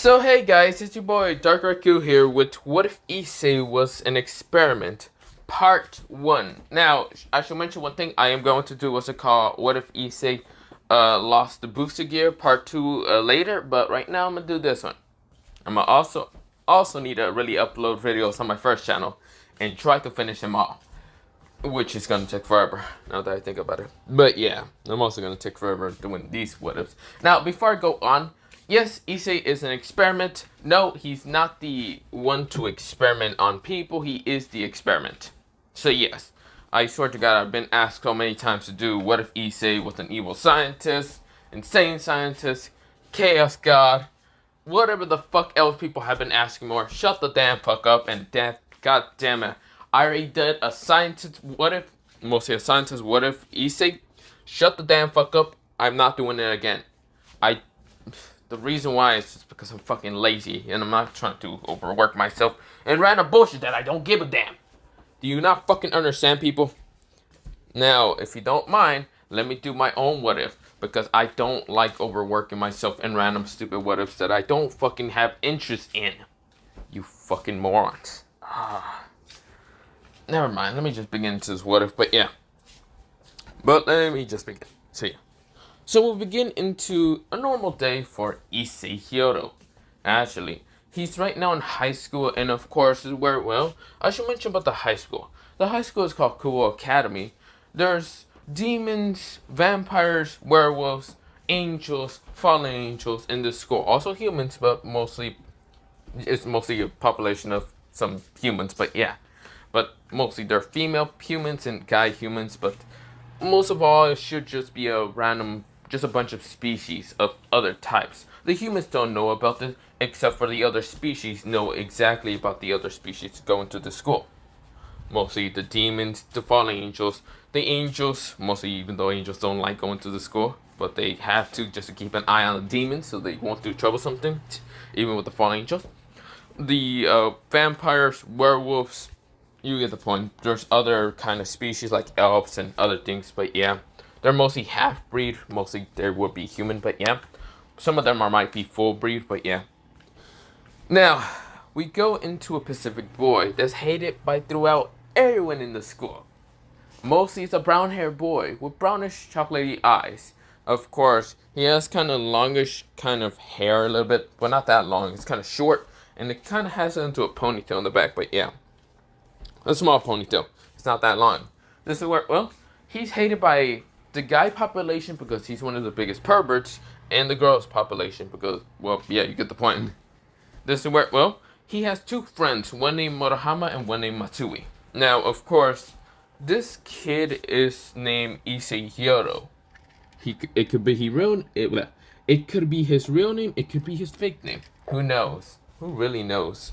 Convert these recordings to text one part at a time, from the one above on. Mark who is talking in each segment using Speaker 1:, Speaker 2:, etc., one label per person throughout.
Speaker 1: So hey guys, it's your boy Dark Raku here with What If Issei Was an Experiment, Part 1. Now, I should mention one thing. I am going to do what's it called, What If Issei Lost the Booster Gear, Part 2 later, but right now I'm going to do this one. I'm going to also need to really upload videos on my first channel and try to finish them all, which is going to take forever, now that I think about it. But yeah, I'm also going to take forever doing these what ifs. Now, before I go on, yes, Issei is an experiment. No, he's not the one to experiment on people. He is the experiment. So yes, I swear to God, I've been asked so many times to do what if Issei was an evil scientist, insane scientist, chaos god, whatever the fuck else people have been asking more. Shut the damn fuck up and god damn it. I already did a scientist what if, mostly a scientist what if Issei. Shut the damn fuck up. I'm not doing it again. The reason why is just because I'm fucking lazy and I'm not trying to overwork myself and random bullshit that I don't give a damn. Do you not fucking understand, people? Now, if you don't mind, let me do my own what if, because I don't like overworking myself in random stupid what ifs that I don't fucking have interest in. You fucking morons. Never mind, let me just begin to this what if, but yeah. But let me just begin. So yeah. So we'll begin into a normal day for Issei. Actually, he's right now in high school, and of course, well, I should mention about the high school. The high school is called Kuo Academy. There's demons, vampires, werewolves, angels, fallen angels in this school. Also humans, but it's mostly a population of some humans, but yeah. But mostly they're female humans and guy humans, but most of all, it should just be just a bunch of species of other types. The humans don't know about this, except for the other species know exactly about the other species going to the school. Mostly the demons, the fallen angels, the angels, mostly even though angels don't like going to the school, but they have to just to keep an eye on the demons so they won't do trouble something, even with the fallen angels. The vampires, werewolves, you get the point. There's other kind of species like elves and other things, but yeah. They're mostly half-breed, mostly they would be human, but yeah. Some of them might be full-breed, but yeah. Now, we go into a Pacific boy that's hated by throughout everyone in the school. Mostly it's a brown-haired boy with brownish chocolatey eyes. Of course, he has kind of longish kind of hair a little bit, but not that long. It's kind of short, and it kind of has it into a ponytail in the back, but yeah. A small ponytail. It's not that long. This is where, well, he's hated by the guy population because he's one of the biggest perverts, and the girls population because, well, yeah, you get the point. This is where, well, he has two friends, one named Murahama and one named Matsui. Now, of course, this kid is named Issei. It could be it could be his real name, it could be his fake name. Who knows? Who really knows?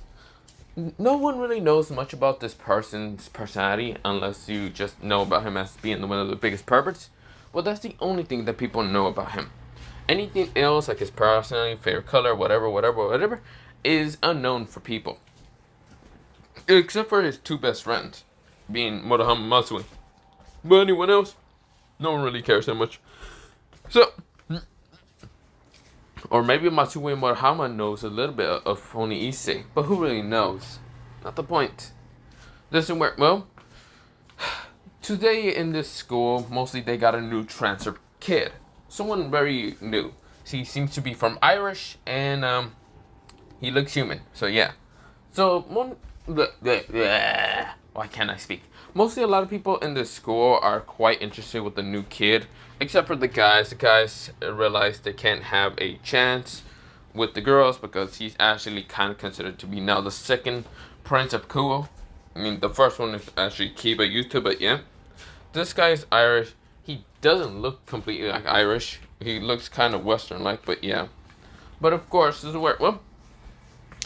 Speaker 1: No one really knows much about this person's personality unless you just know about him as being one of the biggest perverts. Well, that's the only thing that people know about him. Anything else, like his personality, favorite color, whatever, is unknown for people. Except for his two best friends, being Murahama and Matsui. But anyone else, no one really cares that much. So, or maybe Matsui and Murahama knows a little bit of only Issei, but who really knows? Not the point. Listen, well, today in this school, mostly they got a new transfer kid. Someone very new. He seems to be from Irish, and he looks human, so yeah. So, why can't I speak? Mostly a lot of people in this school are quite interested with the new kid, except for the guys. The guys realize they can't have a chance with the girls because he's actually kind of considered to be now the second prince of Kuo. I mean, the first one is actually Kiba Yuta, but yeah. This guy is Irish. He doesn't look completely like Irish. He looks kind of Western-like, but yeah. But of course, this is where, well,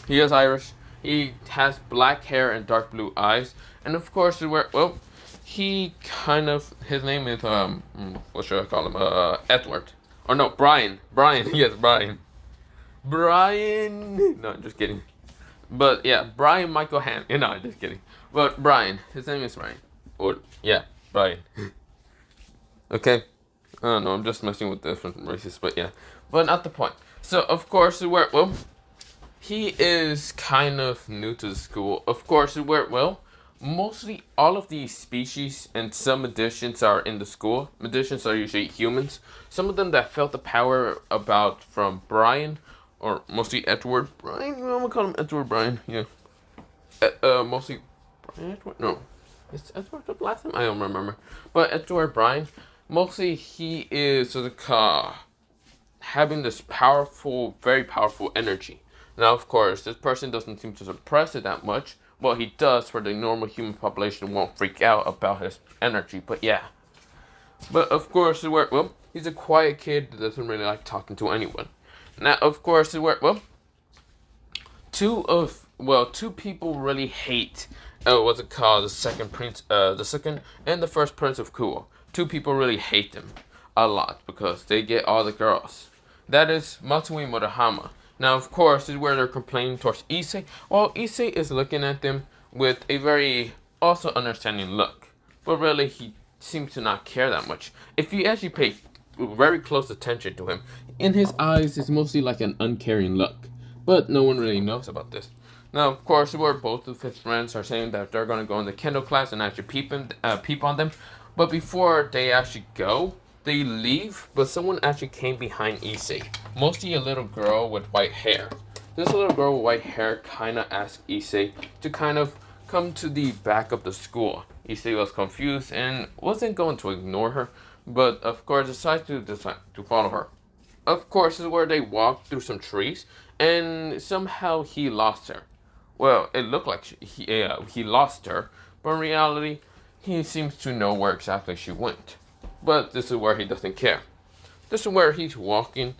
Speaker 1: he is Irish. He has black hair and dark blue eyes. And of course, this is where, well, he kind of, his name is, what should I call him? Edward. Or no, Brian. Brian, yes, Brian. Brian. No, I'm just kidding. But yeah, Brian Michael Ham. No, I'm just kidding. But Brian, his name is Brian. Or, yeah, Brian. Okay? I don't know, I'm just messing with different races, but yeah. But not the point. So, of course, well, he is kind of new to the school. Of course, where well, mostly all of these species and some additions are in the school. Additions are usually humans. Some of them that felt the power about from Brian, or mostly Edward Brian. You know, I'm gonna call him Edward Brian. Yeah. Mostly Brian Edward. No, is Edward the last name? I don't remember. But Edward Brian, mostly he is having this powerful, very powerful energy. Now, of course, this person doesn't seem to suppress it that much. Well, he does, for the normal human population won't freak out about his energy. But yeah. But of course, well, he's a quiet kid that doesn't really like talking to anyone. Now, of course, well, two people really hate what's it called, the second and the first prince of Cool. Two people really hate them a lot because they get all the girls. That is Matsui and Murahama. Now, of course, this is where they're complaining towards Issei, while Issei is looking at them with a very also understanding look. But really, he seems to not care that much. If you actually pay very close attention to him, in his eyes is mostly like an uncaring look. But no one really knows about this. Now, of course, where both of his friends are saying that they're going to go in the Kendo class and actually peep on them. But before they actually go, they leave, but someone actually came behind Issei. Mostly a little girl with white hair. This little girl with white hair kind of asked Issei to kind of come to the back of the school. Issei was confused and wasn't going to ignore her, but of course decided to follow her. Of course, this is where they walked through some trees, and somehow he lost her. Well, it looked like he lost her, but in reality, he seems to know where exactly she went. But this is where he doesn't care. This is where he's walking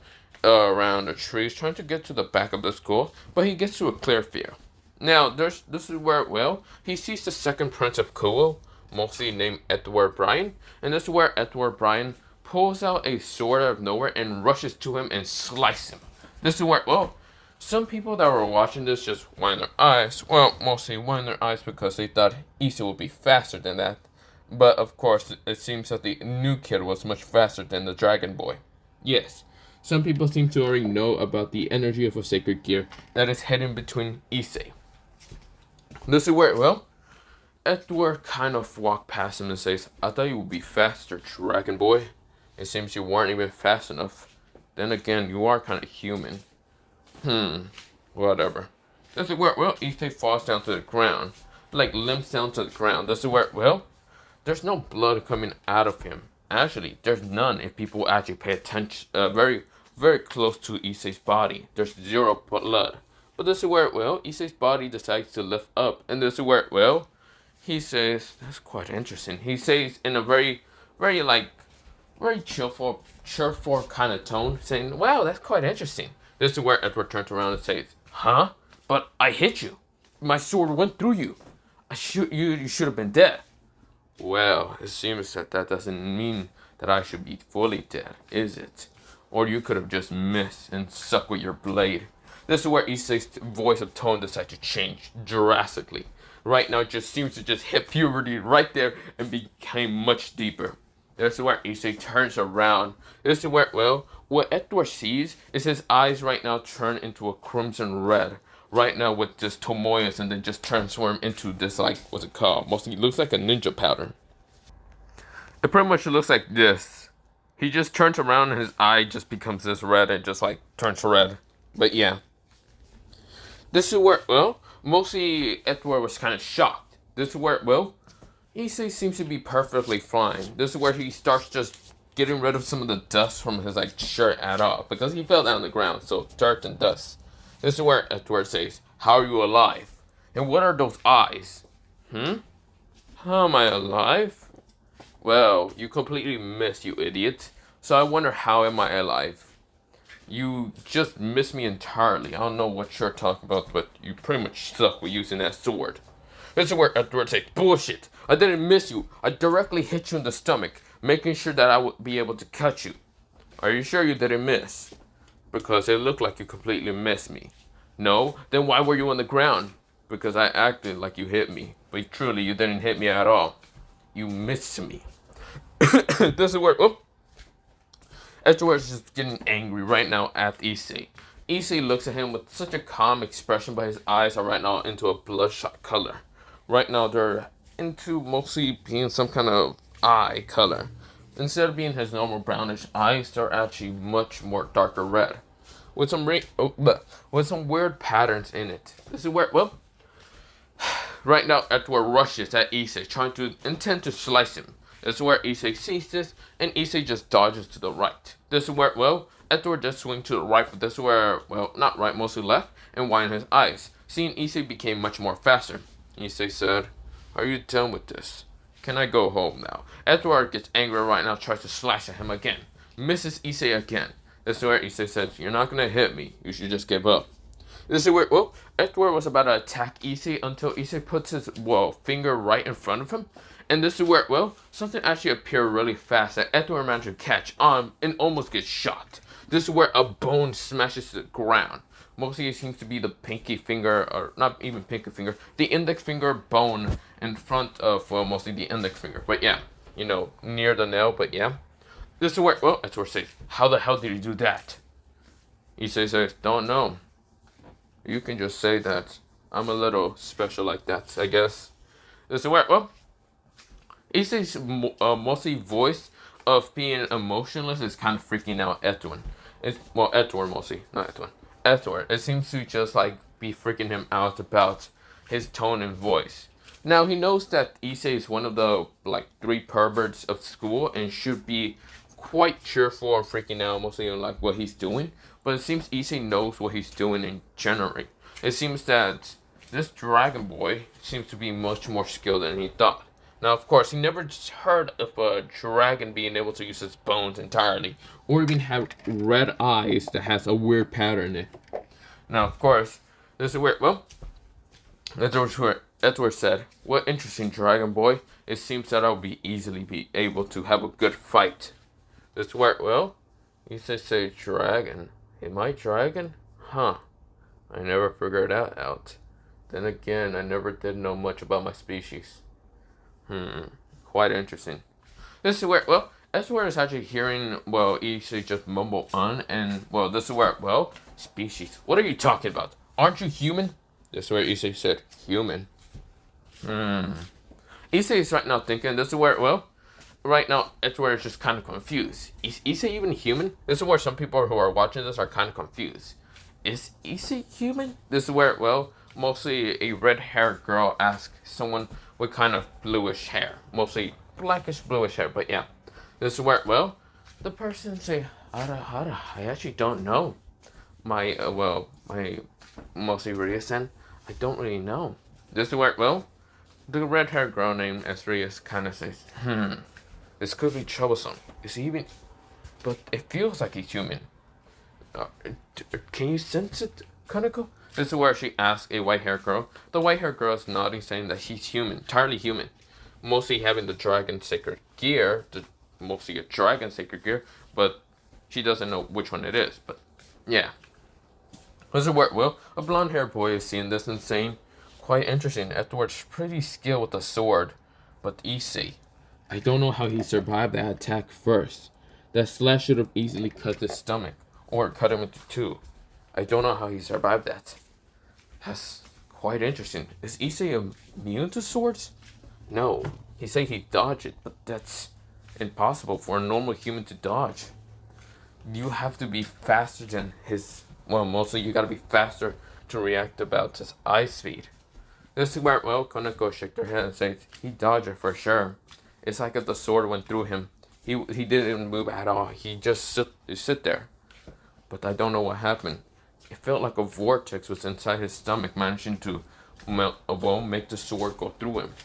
Speaker 1: around the trees trying to get to the back of the school, but he gets to a clear field. Now, this is where, well, he sees the second prince of Kuo, mostly named Edward Brian, and this is where Edward Brian pulls out a sword out of nowhere and rushes to him and slices him. This is where, well, some people that were watching this just wind their eyes. Well, mostly wind their eyes because they thought Issei would be faster than that. But of course, it seems that the new kid was much faster than the Dragon Boy. Yes, some people seem to already know about the energy of a sacred gear that is hidden between Issei. This is where, well, Edward kind of walked past him and says, I thought you would be faster, Dragon Boy. It seems you weren't even fast enough. Then again, you are kind of human. Whatever. This is where, well, Issei falls down to the ground. Like, limps down to the ground. This is where, well, there's no blood coming out of him. Actually, there's none if people actually pay attention, very, very close to Issei's body. There's zero blood. But this is where, well, Issei's body decides to lift up. And this is where, well, he says, that's quite interesting. He says in a very, very, like, very cheerful kind of tone, saying, wow, that's quite interesting. This is where Edward turns around and says, huh? But I hit you. My sword went through you. You should have been dead. Well, it seems that doesn't mean that I should be fully dead, is it? Or you could have just missed and sucked with your blade. This is where Issei's voice of tone decides to change drastically. Right now, it just seems to just hit puberty right there and became much deeper. This is where Issei turns around. This is where, well, what Edward sees is his eyes right now turn into a crimson red. Right now with just Tomoya's and then just transform into this, like, what's it called? Mostly it looks like a ninja powder. It pretty much looks like this. He just turns around and his eye just becomes this red and just like turns red. But yeah. This is where, well, mostly Edward was kind of shocked. This is where, well, Issei seems to be perfectly fine. This is where he starts just getting rid of some of the dust from his like shirt at all. Because he fell down on the ground, so dirt and dust. This is where Edward says, how are you alive? And what are those eyes? How am I alive? Well, you completely missed, you idiot. So I wonder how am I alive? You just missed me entirely. I don't know what you're talking about, but you pretty much suck with using that sword. This is where Edward says, bullshit. I didn't miss you. I directly hit you in the stomach, making sure that I would be able to cut you. Are you sure you didn't miss? Because it looked like you completely missed me. No? Then why were you on the ground? Because I acted like you hit me. But truly, you didn't hit me at all. You missed me. This is where... Oh. Edward's just getting angry right now at Issei. Issei looks at him with such a calm expression, but his eyes are right now into a bloodshot color. Right now, they're into mostly being some kind of eye color. Instead of being his normal brownish eyes, they're actually much more darker red, with with some weird patterns in it. This is where, well, right now, Edward rushes at Issei, trying to intend to slice him. This is where Issei sees this, and Issei just dodges to the right. This is where, well, Edward just swings to the right, but this is where, well, not right, mostly left, and widen his eyes. Seeing Issei became much more faster. Issei said, "Are you done with this? Can I go home now?" Edward gets angry right now, tries to slash at him again. Misses Issei again. This is where Issei said, "You're not gonna hit me. You should just give up." This is where, well, Edward was about to attack Issei until Issei puts his, well, finger right in front of him. And this is where, well, something actually appeared really fast that Edward managed to catch on and almost gets shot. This is where a bone smashes to the ground. Mostly it seems to be the pinky finger, or not even pinky finger, the index finger bone in front of, well, mostly the index finger. But yeah, you know, near the nail, but yeah. This is where, well, Edward says, "How the hell did you do that?" Issei says, "Don't know. You can just say that. I'm a little special like that, I guess." This is where, well, Issei's mostly voice of being emotionless is kind of freaking out Edwin. Well, Edward mostly, not Edwin. Edward. It seems to just like be freaking him out about his tone and voice. Now he knows that Issei is one of the like 3 perverts of school and should be quite cheerful and freaking out mostly on like what he's doing. But it seems Issei knows what he's doing in general. It seems that this dragon boy seems to be much more skilled than he thought. Now, of course, he never heard of a dragon being able to use his bones entirely, or even have red eyes that has a weird pattern in it. Now, of course, this is where, well, Edward said, "What interesting, dragon boy. It seems that I'll easily be able to have a good fight." This is where, well, he says, "Say dragon. Am I dragon? Huh. I never figured that out. Then again, I never did know much about my species. Quite interesting." This is where, well, Edward is actually hearing, well, Issei just mumble on, and, well, this is where, well, species. What are you talking about? Aren't you human? This is where Issei said, "Human." Issei is right now thinking, this is where, well, right now, Edward is just kind of confused. Is Issei even human? This is where some people who are watching this are kind of confused. Is Issei human? This is where, well, mostly a red-haired girl asks someone with kind of bluish hair. Mostly blackish bluish hair, but yeah. This is where, well, the person say, "Hara, I actually don't know. My mostly Ria-san, I don't really know." This is where, well, the red-haired girl named Esrias kind of says, "This could be troublesome. Is he even, but it feels like he's human. Can you sense it, Kaneko?" This is where she asks a white-haired girl. The white-haired girl is nodding, saying that he's human, entirely human. Mostly having the dragon sacred gear, mostly a dragon sacred gear, but she doesn't know which one it is. But yeah. This is where, well, a blonde-haired boy is seeing this and saying, "Quite interesting. Edward's pretty skilled with the sword. But Issei, I don't know how he survived that attack first. That slash should have easily cut his stomach, or cut him into 2. I don't know how he survived that. That's quite interesting. Is Issei immune to swords? No. He said he dodged it, but that's impossible for a normal human to dodge. You have to be faster than his, well, mostly you gotta be faster to react about his eye speed." This is where, well, Koneko shook her head and said, "He dodged it for sure. It's like if the sword went through him. He didn't move at all. He just sit there. But I don't know what happened. It felt like a vortex was inside his stomach, managing to make the sword go through him.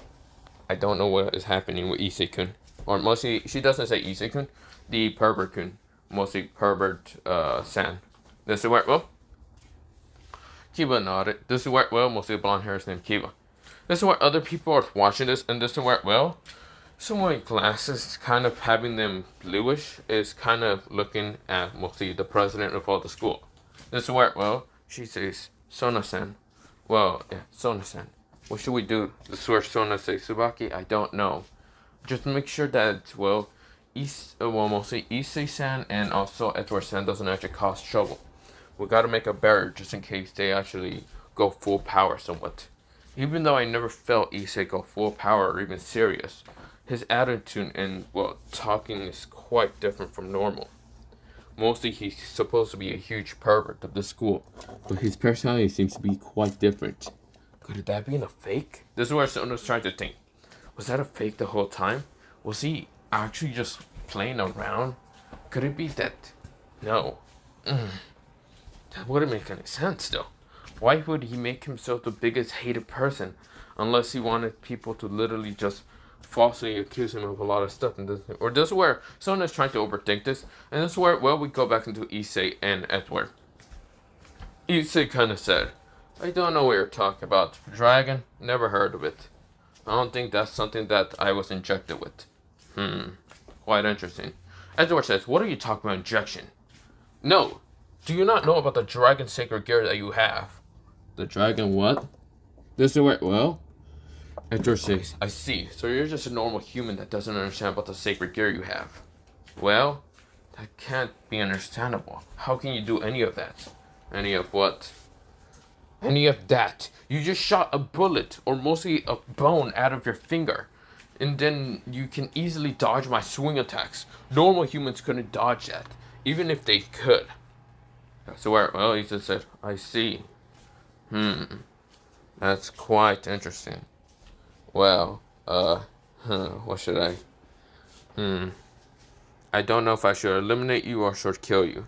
Speaker 1: I don't know what is happening with Issei-kun. Or mostly, she doesn't say Issei-kun, the pervert-kun. Mostly pervert-san. This is where, well, Kiba nodded. This is where, well, mostly the blonde hair is named Kiba. This is where other people are watching this, and this is where, well, someone with glasses, kind of having them bluish, is kind of looking at mostly the president of all the school. This is where, well, she says, "Sona-san." Well, yeah, Sona-san. What should we do? This is where Sona says, "Tsubaki, I don't know. Just make sure that, well, mostly Issei-san and also Edward-san doesn't actually cause trouble. We gotta make a barrier just in case they actually go full power somewhat. Even though I never felt Issei go full power or even serious, his attitude and, well, talking is quite different from normal. Mostly he's supposed to be a huge pervert of the school, but his personality seems to be quite different. Could that be a fake? This is where someone was trying to think. Was that a fake the whole time? Was he actually just playing around? Could it be that? No. That wouldn't make any sense though. Why would he make himself the biggest hated person unless he wanted people to literally just falsely accuse him of a lot of stuff? And this is where someone is trying to overthink this. And this is where, well, we go back into Issei and Edward. Issei kind of said, I don't know what you're talking about. Dragon? Never heard of it. I don't think that's something that I was injected with. Quite interesting. Edward says, what are you talking about injection? No. Do you not know about the dragon sacred gear that you have? The dragon what? This is where, well, Edward says, I see. So you're just a normal human that doesn't understand about the sacred gear you have. Well, that can't be understandable. How can you do any of that? Any of what? Any of that. You just shot a bullet, or mostly a bone, out of your finger. And then you can easily dodge my swing attacks. Normal humans couldn't dodge that, even if they could. So where, well, he just said, I see. That's quite interesting. Well, what should I? I don't know if I should eliminate you or should kill you.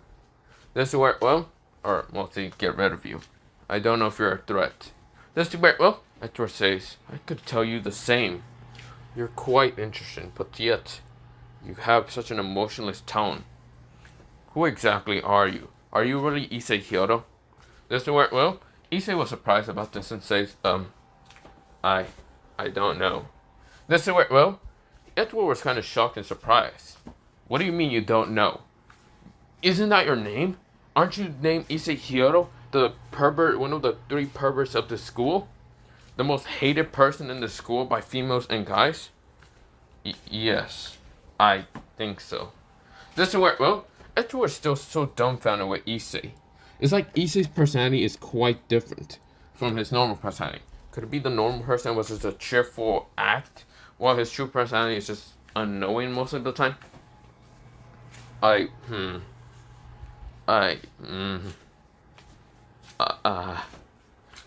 Speaker 1: This is where, well, or mostly get rid of you. I don't know if you're a threat. This is where, well, Hector says, I could tell you the same. You're quite interesting, but yet, you have such an emotionless tone. Who exactly are you? Are you really Issei Hyodo? This is where, well, Issei was surprised about this and says, I don't know. This is where, well, Edward was kind of shocked and surprised. What do you mean you don't know? Isn't that your name? Aren't you named Issei Hyodo, the pervert, one of the 3 perverts of the school? The most hated person in the school by females and guys? Yes, I think so. This is where, well, Edward is still so dumbfounded with Issei. It's like Issei's personality is quite different from his normal personality. Could it be the normal person was just a cheerful act, while his true personality is just unknowing most of the time?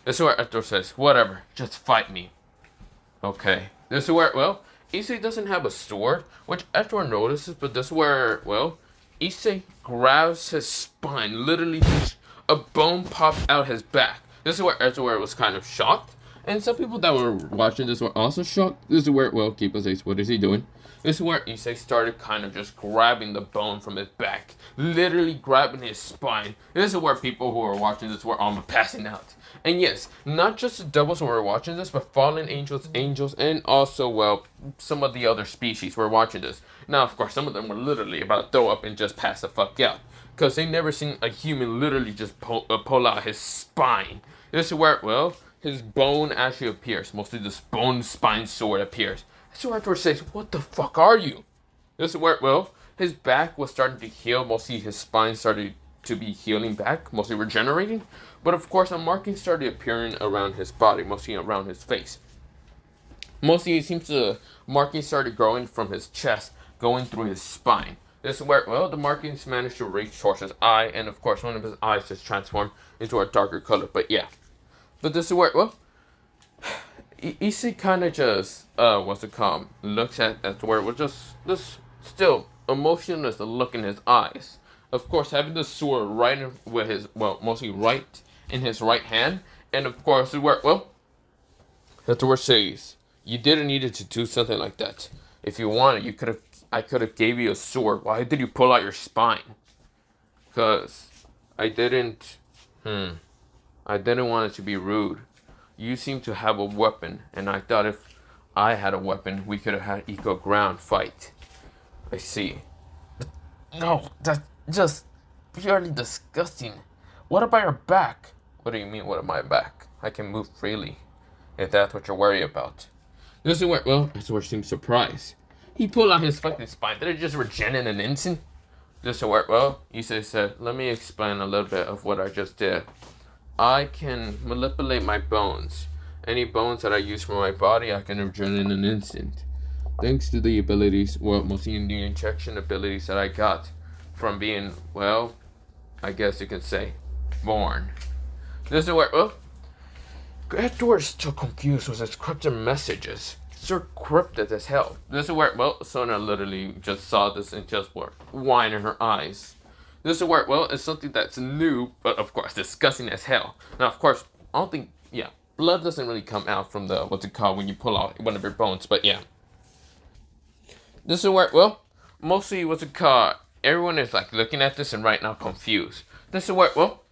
Speaker 1: This is where Edward says, whatever, just fight me. Okay. This is where, well, Issei doesn't have a sword, which Edward notices, but this is where, well, Issei grabs his spine, literally just a bone pops out his back. This is where Edward was kind of shocked, and some people that were watching this were also shocked. This is where, well, Kiba says, what is he doing? This is where Issei started kind of just grabbing the bone from his back, literally grabbing his spine. This is where people who were watching this were almost passing out. And yes, not just the devils who were watching this, but fallen angels, and also, well, some of the other species were watching this. Now, of course, some of them were literally about to throw up and just pass the fuck out, because they never seen a human literally just pull out his spine. This is where, well, his bone actually appears. Mostly this bone spine sword appears. So Edward says, what the fuck are you? This is where, well, his back was starting to heal. Mostly his spine started to be healing back, mostly regenerating. But of course, a marking started appearing around his body, mostly around his face. Mostly it seems the markings started growing from his chest, going through his spine. This is where, well, the markings managed to reach towards his eye, and of course, one of his eyes just transformed into a darker color. But yeah. But this is where, well, Issei kind of just, looks at where it was just still emotionless look in his eyes. Of course, having the sword right in, with his, well, mostly right in his right hand. And of course, where, well, that's where it says, you didn't need to do something like that. If you wanted, I could have gave you a sword. Why did you pull out your spine? Because I didn't want it to be rude. You seem to have a weapon, and I thought if I had a weapon, we could have had equal ground fight. I see. But no, that's just purely disgusting. What about your back? What do you mean, what about my back? I can move freely, if that's what you're worried about. This is where, well, that's where she seems surprised. He pulled out his fucking spine. Did it just regen in an instant? This will work well. Issei said, let me explain a little bit of what I just did. I can manipulate my bones. Any bones that I use for my body, I can return in an instant. Thanks to the abilities, well, mostly the injection abilities that I got from being, well, I guess you could say, born. This is where, well, Edward is still confused with his cryptic messages. So cryptic as hell. This is where, well, Sona literally just saw this and just were wine in her eyes. This is where, well, it's something that's new, but of course, disgusting as hell. Now, of course, I don't think, yeah, blood doesn't really come out from the, what's it called, when you pull out one of your bones, but yeah. This is where, well, mostly what's it called, everyone is like looking at this and right now confused. This is where, well,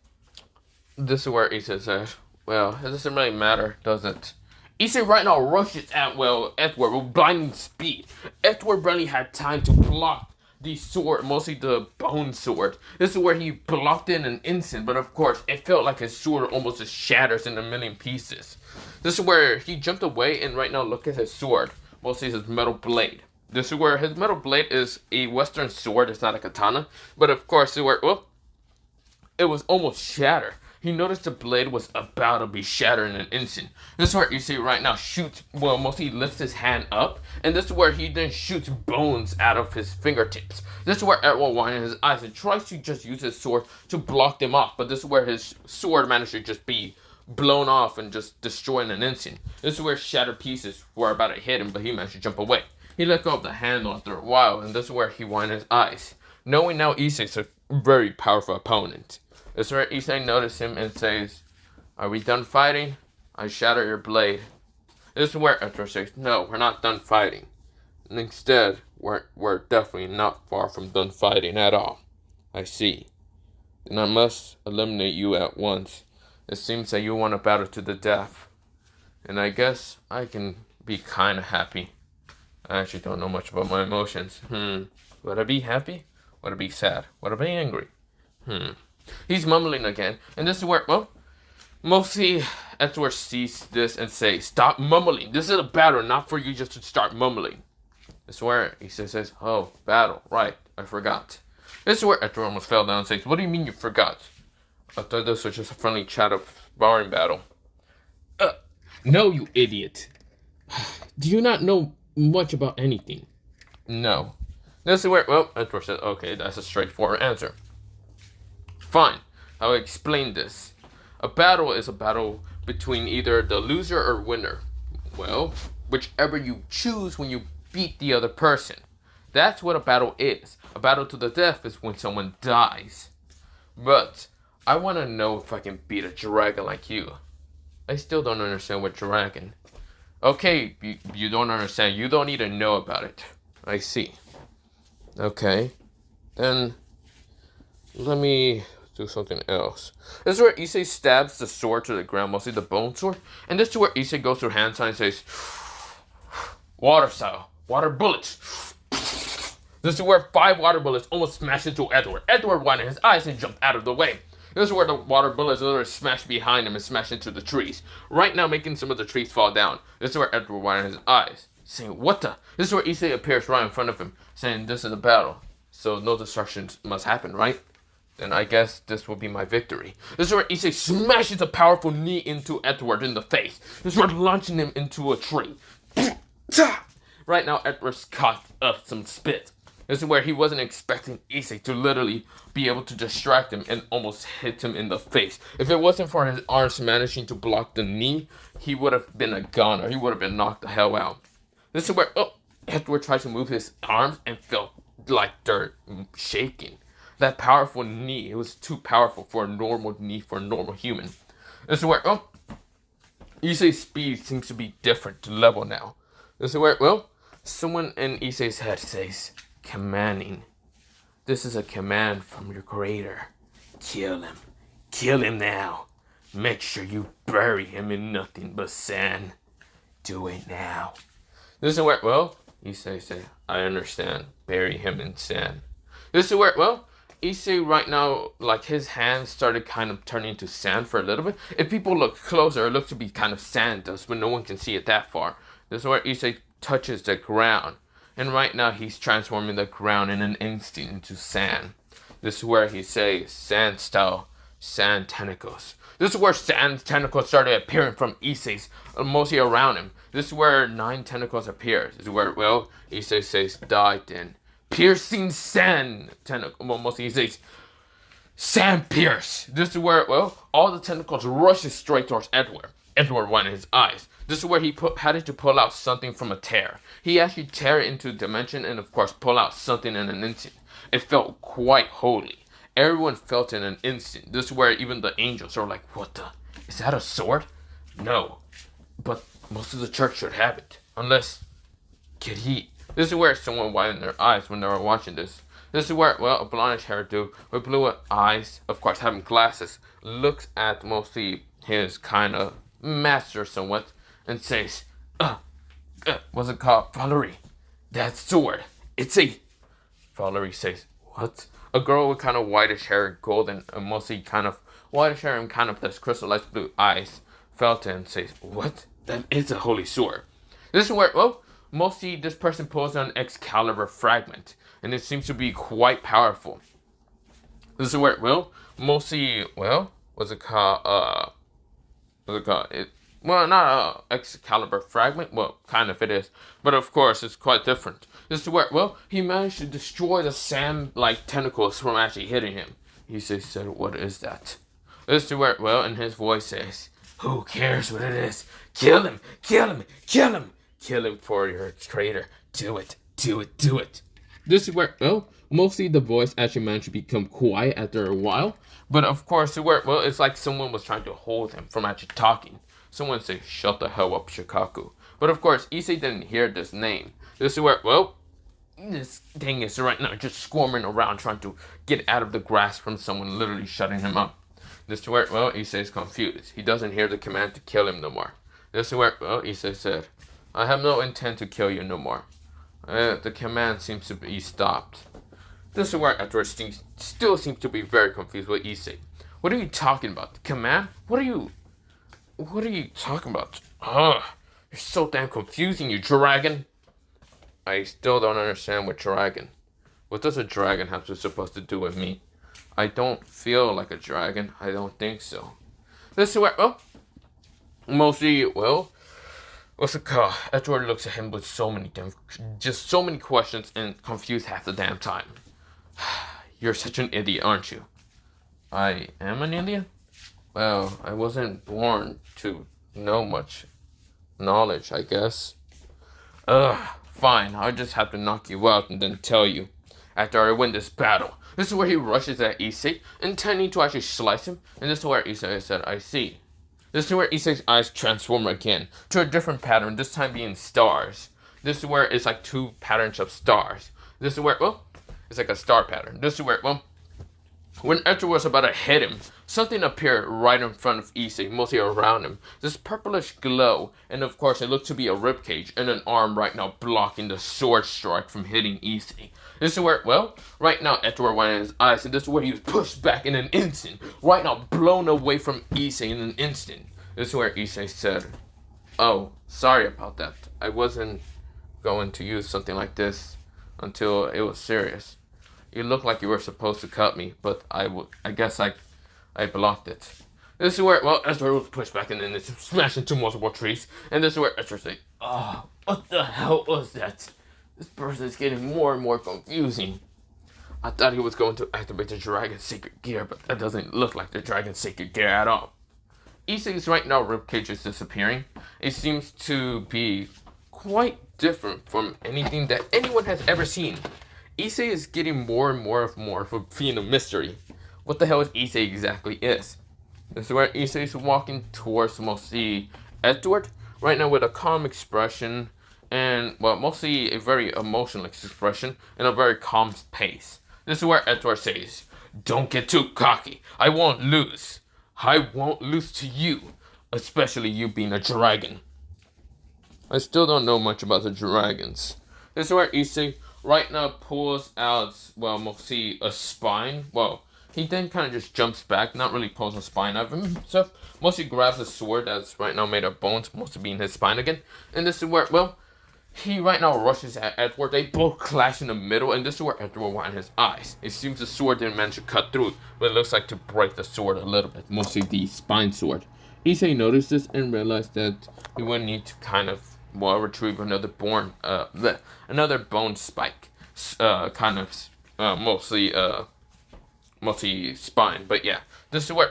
Speaker 1: this is where Issei says, well, it doesn't really matter, does it? Issei right now rushes at, well, Edward with blinding speed. Edward barely had time to block the sword, mostly the bone sword. This is where he blocked it in an instant, but of course, it felt like his sword almost just shatters in a million pieces. This is where he jumped away and right now look at his sword, mostly his metal blade. This is where his metal blade is a western sword, it's not a katana, but of course, it was almost shattered. He noticed the blade was about to be shattered in an instant. This is where you see right now shoots, well, mostly lifts his hand up, and this is where he then shoots bones out of his fingertips. This is where Edward winds his eyes and tries to just use his sword to block them off, but this is where his sword managed to just be blown off and just destroyed in an instant. This is where shattered pieces were about to hit him, but he managed to jump away. He let go of the handle after a while, and this is where he winds his eyes, knowing now Issei is a very powerful opponent. This is where Issei noticed him and says, are we done fighting? I shatter your blade. This is where Edward says, no, we're not done fighting. And instead, we're definitely not far from done fighting at all. I see. Then I must eliminate you at once. It seems that you want a battle to the death. And I guess I can be kind of happy. I actually don't know much about my emotions. Would I be happy? Would I be sad? Would I be angry? He's mumbling again, and this is where, well, mostly Edward sees this and says, stop mumbling. This is a battle, not for you just to start mumbling. This is where he says, oh, battle, right, I forgot. This is where Edward almost fell down and says, what do you mean you forgot? I thought this was just a friendly chat of sparring battle. No, you idiot. Do you not know much about anything? No. This is where, well, Edward said, okay, that's a straightforward answer. Fine, I'll explain this. A battle is a battle between either the loser or winner. Well, whichever you choose when you beat the other person. That's what a battle is. A battle to the death is when someone dies. But I want to know if I can beat a dragon like you. I still don't understand what dragon. Okay, you don't understand. You don't need to know about it. I see. Okay, then let me do something else. This is where Issei stabs the sword to the ground, mostly the bone sword. And this is where Issei goes through hand sign and says, water style, water bullets. This is where 5 water bullets almost smash into Edward. Edward widened his eyes and jumped out of the way. This is where the water bullets literally smash behind him and smash into the trees. Right now making some of the trees fall down. This is where Edward widened his eyes, saying, what the? This is where Issei appears right in front of him, saying, this is a battle. So no destruction must happen, right? Then I guess this will be my victory. This is where Issei smashes a powerful knee into Edward in the face. This is where launching him into a tree. Right now, Edward's caught up some spit. This is where he wasn't expecting Issei to literally be able to distract him and almost hit him in the face. If it wasn't for his arms managing to block the knee, he would have been a goner. He would have been knocked the hell out. This is where Edward tried to move his arms and felt like dirt shaking. That powerful knee, it was too powerful for a normal knee for a normal human. This is where, Issei's speed seems to be different level now. This is where, someone in Issei's head says, commanding. This is a command from your creator. Kill him. Kill him now. Make sure you bury him in nothing but sand. Do it now. This is where, Issei said, I understand. Bury him in sand. This is where, Issei right now, like his hands started kind of turning to sand for a little bit. If people look closer, it looks to be kind of sand dust, but no one can see it that far. This is where Issei touches the ground. And right now he's transforming the ground in an instant into sand. This is where he says sand style, sand tentacles. This is where sand tentacles started appearing from Issei's, mostly around him. This is where 9 tentacles appear. This is where, well, Issei says, die then. Piercing sand tentacle. Well, mostly he says, sand pierce. This is where, well, all the tentacles rushes straight towards Edward. Edward went in his eyes. This is where he had to pull out something from a tear. He actually tear it into a dimension and, of course, pull out something in an instant. It felt quite holy. Everyone felt in an instant. This is where even the angels are like, what the? Is that a sword? No. But most of the church should have it. Unless, could he? This is where someone widened their eyes when they were watching this. This is where, well, a blondish hair dude with blue eyes, of course having glasses, looks at mostly his kind of master somewhat and says, what's it called? Valerie, that sword. It's a... Valerie says, what? A girl with kind of whitish hair, golden, and mostly kind of whitish hair and kind of this crystallized blue eyes, felt it and says, what? That is a holy sword. This is where, well, mostly this person pulls an Excalibur fragment, and it seems to be quite powerful. This is where, well, mostly, well, what's it called? Well, not a Excalibur fragment. Well, kind of it is. But of course, it's quite different. This is where, well, he managed to destroy the sand-like tentacles from actually hitting him. He said, what is that? This is where, well, and his voice says, who cares what it is? Kill him, kill him, kill him. Kill him for your traitor. Do it, do it, do it. This is where, well, mostly the voice actually managed to become quiet after a while. But of course, where, well, it's like someone was trying to hold him from actually talking. Someone said, shut the hell up, Shikaku. But of course, Issei didn't hear this name. This is where, well, this thing is right now just squirming around trying to get out of the grasp from someone literally shutting him up. This is where, well, Issei is confused. He doesn't hear the command to kill him no more. This is where, well, Issei said, I have no intent to kill you no more. The command seems to be stopped. This is where Edward still seems to be very confused with Issei. What are you talking about? The command? What are you talking about? Ugh, you're so damn confusing, you dragon. I still don't understand what dragon. What does a dragon have to supposed to do with me? I don't feel like a dragon. I don't think so. This is where, well, mostly, well, what's it called? Edward looks at him with so many questions and confused half the damn time. You're such an idiot, aren't you? I am an idiot? Well, I wasn't born to know much knowledge, I guess. Fine, I'll just have to knock you out and then tell you after I win this battle. This is where he rushes at Issei, intending to actually slice him, and this is where Issei said, I see. This is where Issei's eyes transform again to a different pattern, this time being stars. This is where it's like 2 patterns of stars. This is where, well, it's like a star pattern. This is where, well, when Edward was about to hit him, something appeared right in front of Issei, mostly around him. This purplish glow, and of course it looked to be a ribcage and an arm right now blocking the sword strike from hitting Issei. This is where, well, right now Edward went in his eyes, and this is where he was pushed back in an instant. Right now, blown away from Issei in an instant. This is where Issei said, oh, sorry about that. I wasn't going to use something like this until it was serious. You looked like you were supposed to cut me, but I guess I blocked it. This is where, well, Edward was pushed back and then it smashed into multiple trees. And this is where Edward said, oh, what the hell was that? This person is getting more and more confusing. I thought he was going to activate the Dragon's Sacred Gear, but that doesn't look like the Dragon's Sacred Gear at all. Issei's right now ribcage is disappearing. It seems to be quite different from anything that anyone has ever seen. Issei is getting more and more of a being a mystery. What the hell is Issei exactly is? This is where Issei is walking towards mostly Edward, right now with a calm expression, and, well, mostly a very emotional expression, and a very calm pace. This is where Edward says, don't get too cocky. I won't lose. I won't lose to you, especially you being a dragon. I still don't know much about the dragons. This is where Issei right now pulls out, well, mostly a spine. Well, he then kind of just jumps back, not really pulls a spine out of himself. Mostly grabs a sword that's right now made of bones, mostly being his spine again. And this is where, well, He right now rushes at Edward. They both clash in the middle, and this is where Edward wanted his eyes. It seems the sword didn't manage to cut through, but it looks like to break the sword a little bit, mostly the spine sword. Issei noticed this and realized that he would need to kind of retrieve another another bone spike, mostly spine. But yeah, this is where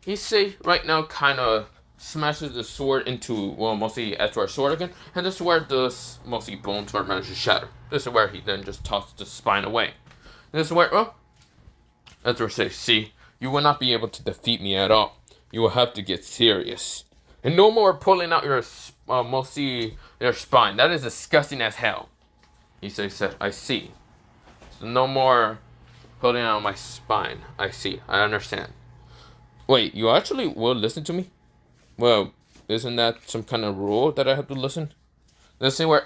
Speaker 1: Issei right now kind of smashes the sword into, mostly Edward's sword again, and this is where the mostly bone sword manages to shatter. This is where he then just tosses the spine away. This is where, Edward says, see, you will not be able to defeat me at all. You will have to get serious. And no more pulling out your, mostly your spine. That is disgusting as hell. He said, I see. So no more pulling out my spine. I see. I understand. Wait, you actually will listen to me? Well, isn't that some kind of rule that I have to listen? Let's see where,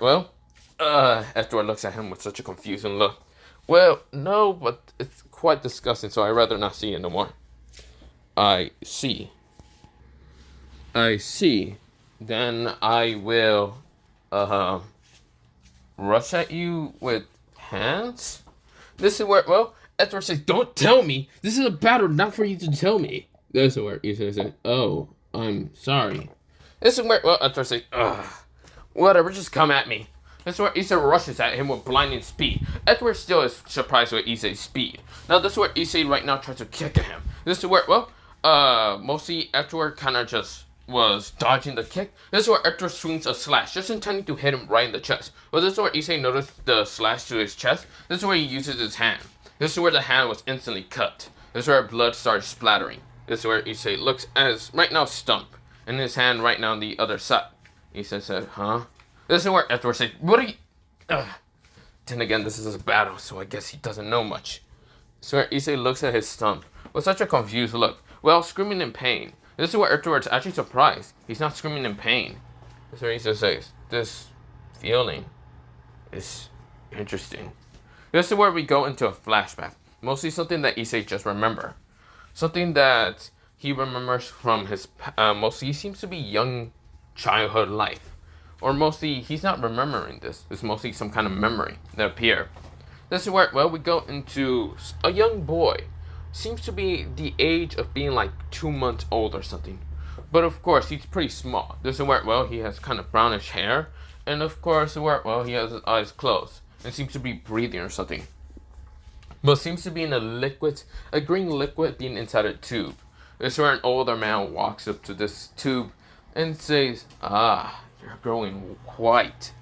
Speaker 1: Edward looks at him with such a confusing look. Well, no, but it's quite disgusting, so I'd rather not see it no more. I see. I see. Then I will, rush at you with hands? This is where, Edward says, don't tell me! This is a battle, not for you to tell me! This is where he says, oh, I'm sorry. This is where, Edward says, whatever, just come at me. This is where Issei rushes at him with blinding speed. Edward still is surprised with Issei's speed. Now, this is where Issei right now tries to kick at him. This is where, mostly Edward kind of just was dodging the kick. This is where Edward swings a slash, just intending to hit him right in the chest. But this is where Issei noticed the slash to his chest. This is where he uses his hand. This is where the hand was instantly cut. This is where blood starts splattering. This is where Issei looks as right now Stump, and his hand right now on the other side. Issei said, huh? This is where Edward said, what are you... Then again, this is a battle, so I guess he doesn't know much. This is where Issei looks at his Stump with such a confused look, screaming in pain. This is where Edward's actually surprised. He's not screaming in pain. This is where Issei says, this feeling is interesting. This is where we go into a flashback. Mostly something that Issei just remember. Something that he remembers from his, mostly he seems to be young childhood life. Or mostly, he's not remembering this. It's mostly some kind of memory that appear. This is where, we go into a young boy. Seems to be the age of being like 2 months old or something. But of course, he's pretty small. This is where, he has kind of brownish hair. And of course, where, he has his eyes closed. And seems to be breathing or something. But seems to be in a green liquid being inside a tube. This is where an older man walks up to this tube and says, you're growing quite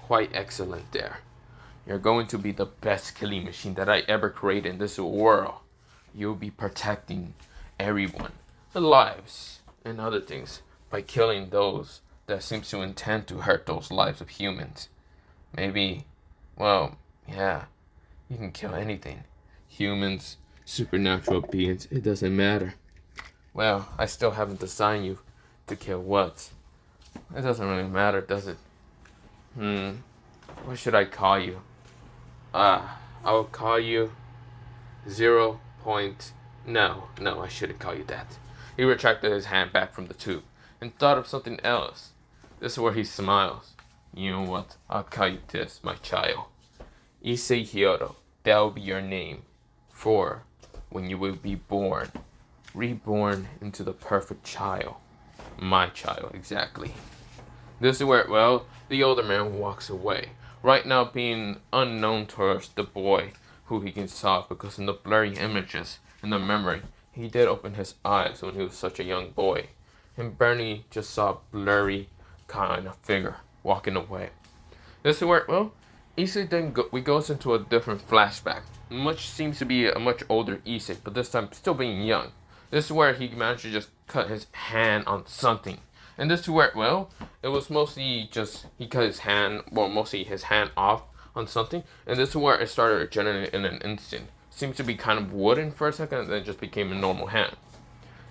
Speaker 1: excellent there. You're going to be the best killing machine that I ever created in this world. You'll be protecting everyone, the lives and other things, by killing those that seems to intend to hurt those lives of humans. Maybe, yeah, you can kill anything. Humans, supernatural beings, it doesn't matter. Well, I still haven't assigned you to kill what. It doesn't really matter, does it? What should I call you? I'll call you 0. No, I shouldn't call you that. He retracted his hand back from the tube and thought of something else. This is where he smiles. You know what? I'll call you this, my child. Issei Hyodo. That will be your name. For when you will be born. Reborn into the perfect child. My child, exactly. This is where, the older man walks away. Right now being unknown towards the boy who he can solve, because in the blurry images in the memory, he did open his eyes when he was such a young boy. And Bernie just saw a blurry kind of figure walking away. This is where, Issei then goes into a different flashback. Seems to be a much older Issei, but this time still being young. This is where he managed to just cut his hand on something. And this is where, it was mostly just, he cut his hand, mostly his hand off on something. And this is where it started regenerating in an instant. Seems to be kind of wooden for a second, and then it just became a normal hand.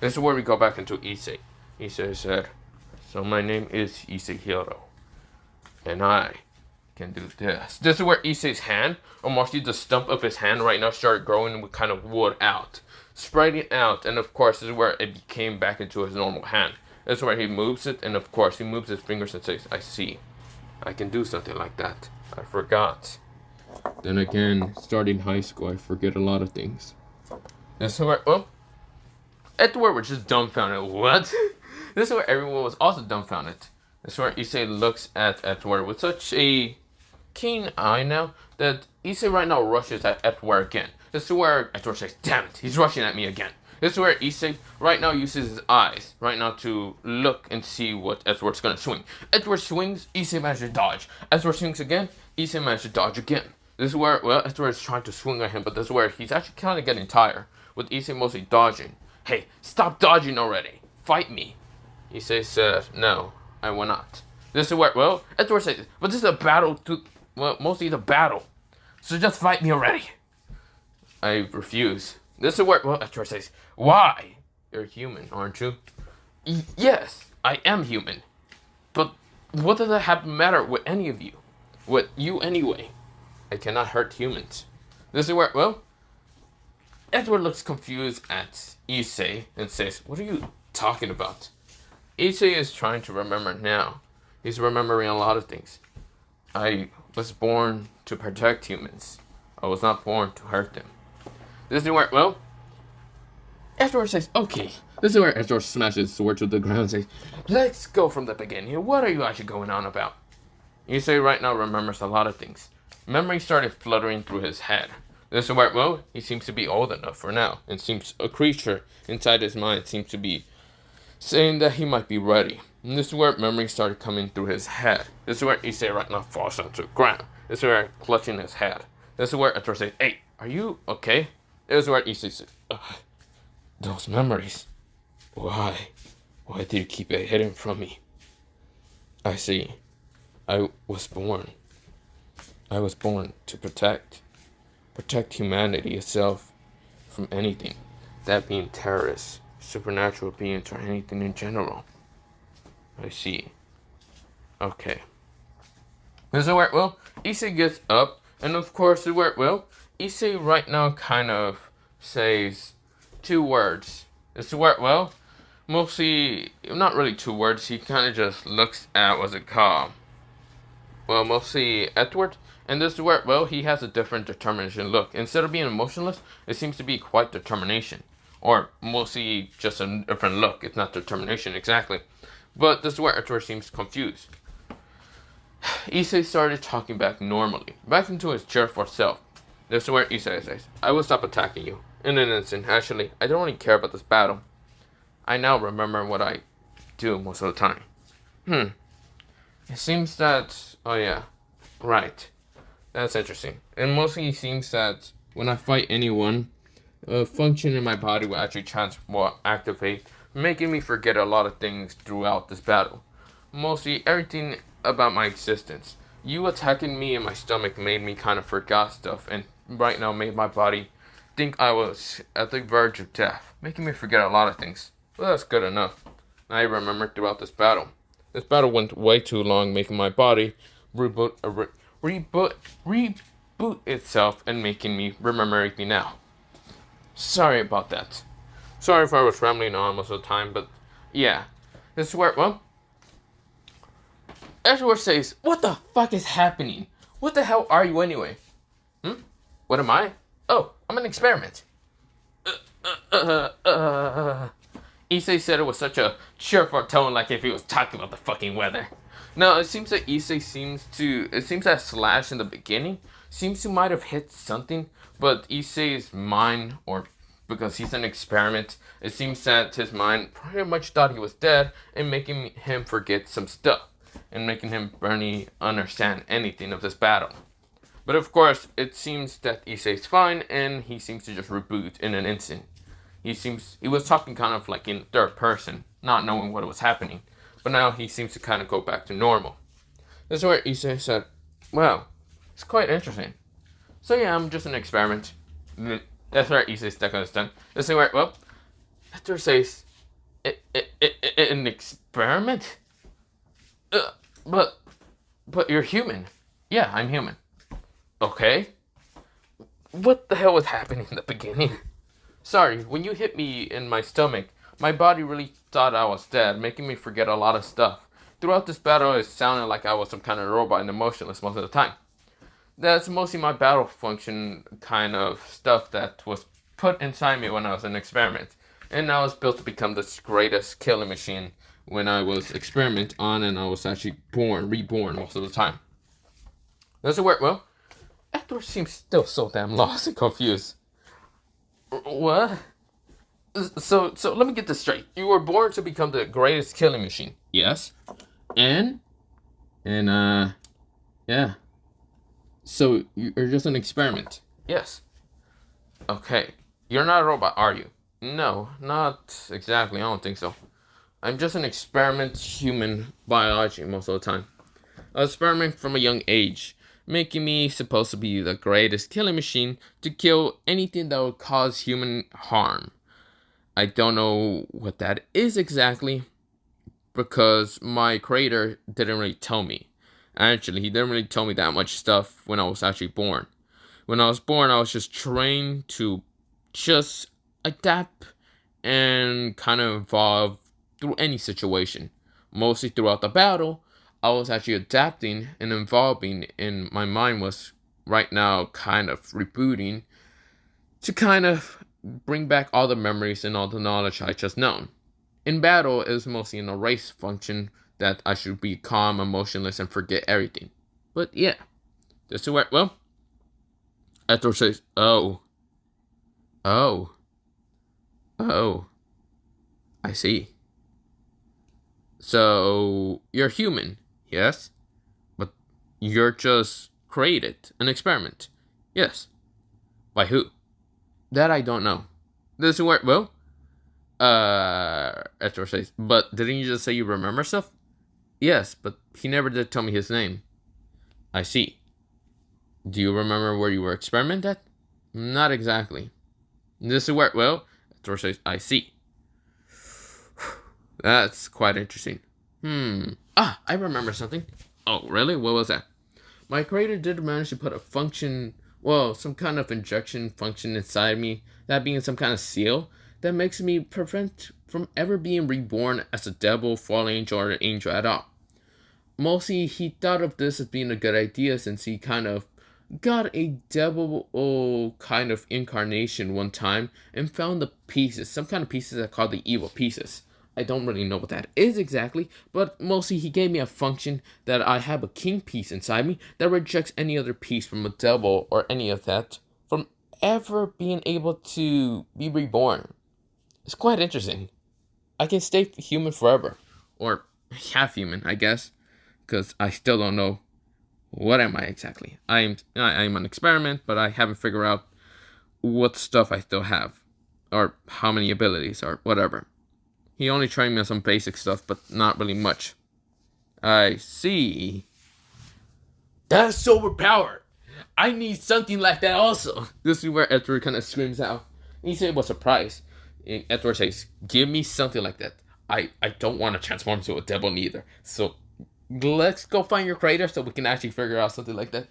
Speaker 1: This is where we go back into Issei. Issei said, so my name is Issei Hyodo. And I can do this. This is where Issei's hand, or mostly the stump of his hand right now, started growing with kind of wood out. Spreading out, and of course, this is where it became back into his normal hand. This is where he moves it, and of course, he moves his fingers and says, I see. I can do something like that. I forgot. Then again, starting high school, I forget a lot of things. This is where, well, Edward was just dumbfounded. What? This is where everyone was also dumbfounded. This is where Issei looks at Edward with such a keen eye now that Issei right now rushes at Edward again. This is where Edward says, damn it, he's rushing at me again. This is where Issei right now uses his eyes right now to look and see what Edward's gonna swing. Edward swings, Issei manages to dodge. Edward swings again, Issei manages to dodge again. This is where, well, Edward is trying to swing at him, but this is where he's actually kind of getting tired, with Issei mostly dodging. Hey, stop dodging already. Fight me. Issei said, no, I will not. This is where, well, Edward says, but this is a battle to, well, mostly the battle. So just fight me already. I refuse. This is where, well, Edward says, why? You're human, aren't you? Yes, I am human. But what does that matter with any of you? With you anyway. I cannot hurt humans. This is where, well, Edward looks confused at Issei and says, what are you talking about? Issei is trying to remember now. He's remembering a lot of things. I was born to protect humans. I was not born to hurt them. This is where, well, Edward says, okay. This is where Edward smashes his sword to the ground and says, let's go from the beginning. What are you actually going on about? Issei right now remembers a lot of things. Memory started fluttering through his head. This is where, well, he seems to be old enough for now. And seems a creature inside his mind seems to be saying that he might be ready. And this is where memory started coming through his head. This is where Issei right now falls onto the ground. This is where clutching his head. This is where Edward says, hey, are you okay? This is where Issei says, those memories. Why? Why do you keep it hidden from me? I see. I was born to protect humanity itself from anything, that being terrorists, supernatural beings, or anything in general. I see. Okay. This is where, well, Issei gets up, and of course, this is where, well, Issei right now kind of says 2 words. This is where, well, mostly, not really 2 words, he kind of just looks at, what's it called? Well, mostly Edward. And this is where, well, he has a different determination look. Instead of being emotionless, it seems to be quite determination. Or mostly just a different look. It's not determination exactly. But this is where Edward seems confused. Issei started talking back normally. Back into his chair for self. This is where Issei says, I will stop attacking you. In an instant, actually, I don't really care about this battle. I now remember what I do most of the time. It seems that, oh yeah, right. That's interesting. And mostly it seems that when I fight anyone, a function in my body will actually activate, making me forget a lot of things throughout this battle. Mostly everything about my existence. You attacking me in my stomach made me kind of forget stuff, and right now made my body think I was at the verge of death, making me forget a lot of things. Well, that's good enough. I remember throughout this battle. This battle went way too long, making my body reboot itself and making me remember everything now. Sorry about that. Sorry if I was rambling on most of the time, but yeah. This is where, well, Edward says, what the fuck is happening? What the hell are you anyway? What am I? Oh, I'm an experiment. Issei said it with such a cheerful tone, like if he was talking about the fucking weather. No, it seems that Issei seems that Slash in the beginning seems to might have hit something, but Issei's mind, or because he's an experiment, it seems that his mind pretty much thought he was dead and making him forget some stuff and making him barely understand anything of this battle. But of course, it seems that Issei's fine and he seems to just reboot in an instant. He was talking kind of like in third person, not knowing what was happening. But now he seems to kind of go back to normal. This is where Issei said, well, it's quite interesting. So yeah, I'm just an experiment. That's where Issei's stuck on his tongue. This is where, well, Hector says, an experiment? But you're human. Yeah, I'm human. Okay. What the hell was happening in the beginning? Sorry, when you hit me in my stomach, my body really thought I was dead, making me forget a lot of stuff. throughout this battle, it sounded like I was some kind of robot and emotionless most of the time. That's mostly my battle function kind of stuff that was put inside me when I was an experiment. And I was built to become the greatest killing machine when I was experiment on, and I was actually reborn most of the time. Does it work well? Edward seems still so damn lost and confused. What? So let me get this straight. You were born to become the greatest killing machine. Yes. And yeah. So you're just an experiment. Yes. Okay. You're not a robot, are you? No, not exactly. I don't think so. I'm just an experiment human biology most of the time. An experiment from a young age, making me supposed to be the greatest killing machine to kill anything that would cause human harm. I don't know what that is exactly, because my creator didn't really tell me. Actually, he didn't really tell me that much stuff when I was actually born. When I was born, I was just trained to just adapt and kind of evolve through any situation. Mostly throughout the battle, I was actually adapting and evolving, and my mind was right now kind of rebooting to kind of bring back all the memories and all the knowledge I just known. In battle, it was mostly an erase function that I should be calm, emotionless, and forget everything. But yeah, this is where, well, Ethel says, oh, I see. So, you're human, yes? But you're just created, an experiment. Yes. By who? That I don't know. This is where, well, Ethel says, but didn't you just say you remember stuff? Yes, but he never did tell me his name. I see. Do you remember where you were experimented? Not exactly. This is where, well, Ethel says, I see. That's quite interesting. I remember something. Oh, really? What was that? My creator did manage to put a function, well, some kind of injection function inside me, that being some kind of seal, that makes me prevent from ever being reborn as a devil, fallen angel, or an angel at all. Mostly, he thought of this as being a good idea since he kind of got a devil kind of incarnation one time and found the pieces, some kind of pieces that are called the evil pieces. I don't really know what that is exactly, but mostly he gave me a function that I have a king piece inside me that rejects any other piece from a devil or any of that from ever being able to be reborn. It's quite interesting. I can stay human forever, or half human, I guess, because I still don't know what am I exactly. I'm an experiment, but I haven't figured out what stuff I still have, or how many abilities, or whatever. He only trained me on some basic stuff, but not really much. I see. That's overpowered. I need something like that also. This is where Edward kind of screams out. Issei was surprised. And Edward says, give me something like that. I don't want to transform into a devil neither. So let's go find your creator so we can actually figure out something like that.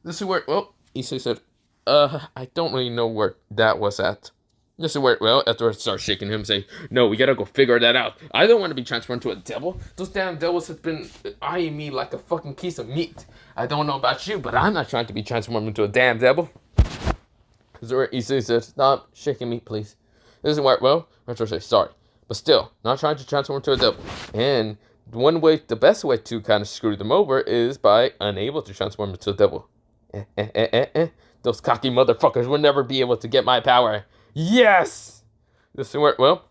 Speaker 1: This is where, well, Issei said, I don't really know where that was at. This is where, well, Edward starts shaking him, saying, no, we gotta go figure that out. I don't want to be transformed into a devil. Those damn devils have been eyeing me like a fucking piece of meat. I don't know about you, but I'm not trying to be transformed into a damn devil. This is where Issei said, stop shaking me, please. This is where, well, Edward says, sorry. But still, not trying to transform into a devil. And the best way to kind of screw them over is by unable to transform into a devil. Those cocky motherfuckers will never be able to get my power. Yes! This is where, well,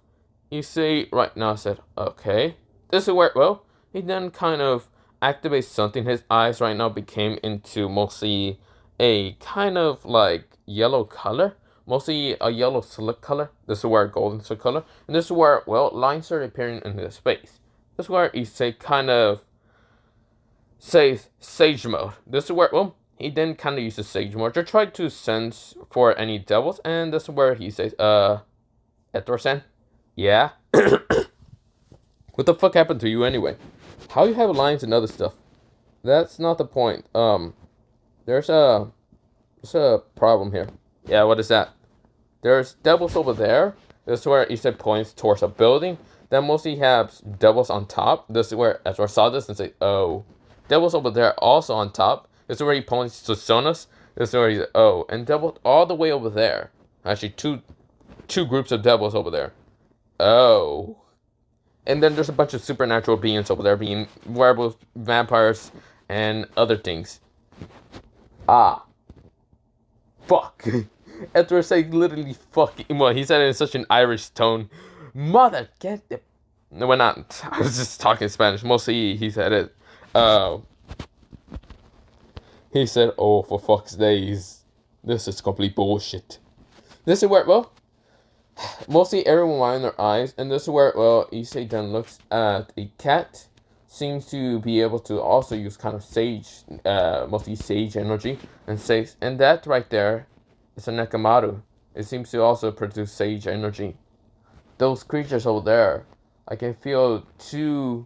Speaker 1: Issei right now said, okay. This is where, well, he then kind of activates something. His eyes right now became into mostly a kind of like yellow color. Mostly a yellow slick color. This is where golden slick color. And this is where, well, lines started appearing in his face. This is where Issei kind of says Sage Mode. This is where, well, he then kind of uses Sage Mode to try to sense for any devils. And this is where he says, Edward-san? Yeah? What the fuck happened to you anyway? How you have lines and other stuff? That's not the point. There's a problem here. Yeah, what is that? There's devils over there. This is where Issei points towards a building that mostly has devils on top. This is where Ezra saw this and say, oh, devils over there also on top. This is where he points to Sonos. This is where he's, oh, and devils all the way over there. Actually, two groups of devils over there. Oh. And then there's a bunch of supernatural beings over there, being werewolves, vampires, and other things. Ah. Fuck. Edward said literally fuck. Well, he said it in such an Irish tone. Mother, get the... No, we're not. I was just talking Spanish. Mostly he said it. He said, oh, for fuck's days. This is complete bullshit. This is where, well, mostly everyone wiping their eyes. And this is where, well, Issei then looks at a cat. Seems to be able to also use kind of sage, mostly sage energy. And says, and that right there is a Nekamaru. It seems to also produce sage energy. Those creatures over there, I can feel 2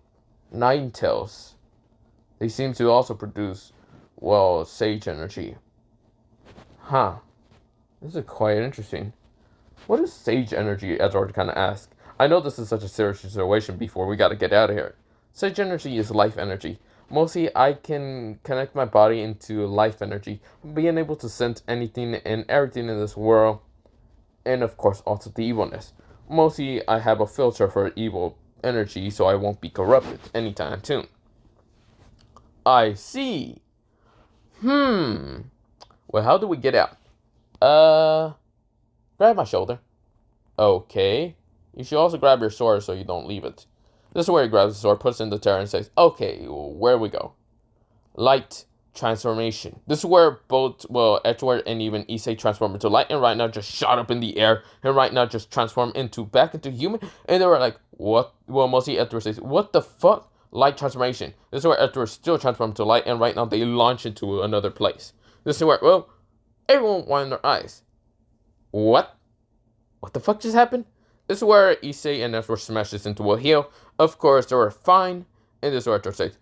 Speaker 1: Ninetales. They seem to also produce, well, sage energy. Huh. This is quite interesting. What is sage energy, Edward kind of asked. I know this is such a serious situation before we gotta get out of here. Sage energy is life energy. Mostly, I can connect my body into life energy, being able to sense anything and everything in this world, and of course also the evilness. Mostly, I have a filter for evil energy, so I won't be corrupted anytime soon. I see. Well, how do we get out? Grab my shoulder. Okay. You should also grab your sword so you don't leave it. This is where he grabs the sword, puts it in the terror, and says, okay, where we go? Light transformation. This is where both, well, Edward and even Issei transform into light, and right now just shot up in the air, and right now just transform back into human, and they were like, what? Well, mostly Edward says, what the fuck? Light transformation. This is where Edward still transformed to light, and right now they launch into another place. This is where, well, everyone widened their eyes. What? What the fuck just happened? This is where Issei and Edward smashes into a hill. Of course, they were fine. And this is where Edward says,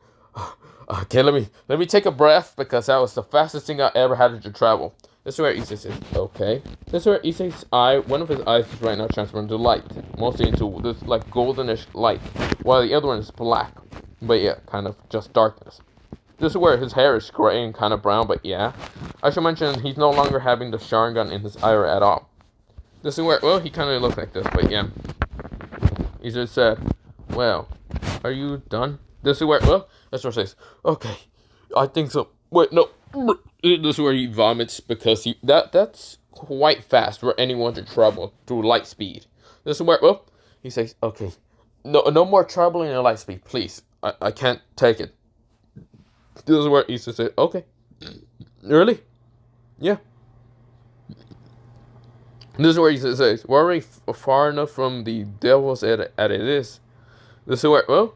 Speaker 1: okay, let me take a breath because that was the fastest thing I ever had to travel. This is where Issei says, okay. This is where Issei's eye, one of his eyes is right now transformed to light. Mostly into this like goldenish light. While the other one is black. But yeah, kind of just darkness. This is where his hair is gray and kind of brown, but yeah. I should mention he's no longer having the Sharingan in his eye at all. This is where, well, he kind of looks like this, but yeah. He just said, well, are you done? This is where, well, that's what says, okay, I think so. Wait, no. This is where he vomits because that's quite fast for anyone to travel through light speed. This is where, well, he says, okay, no more traveling at light speed, please. I can't take it. This is where Issa said, okay. Really? Yeah. This is where he says, we're already far enough from the devils at it is. This is where, well,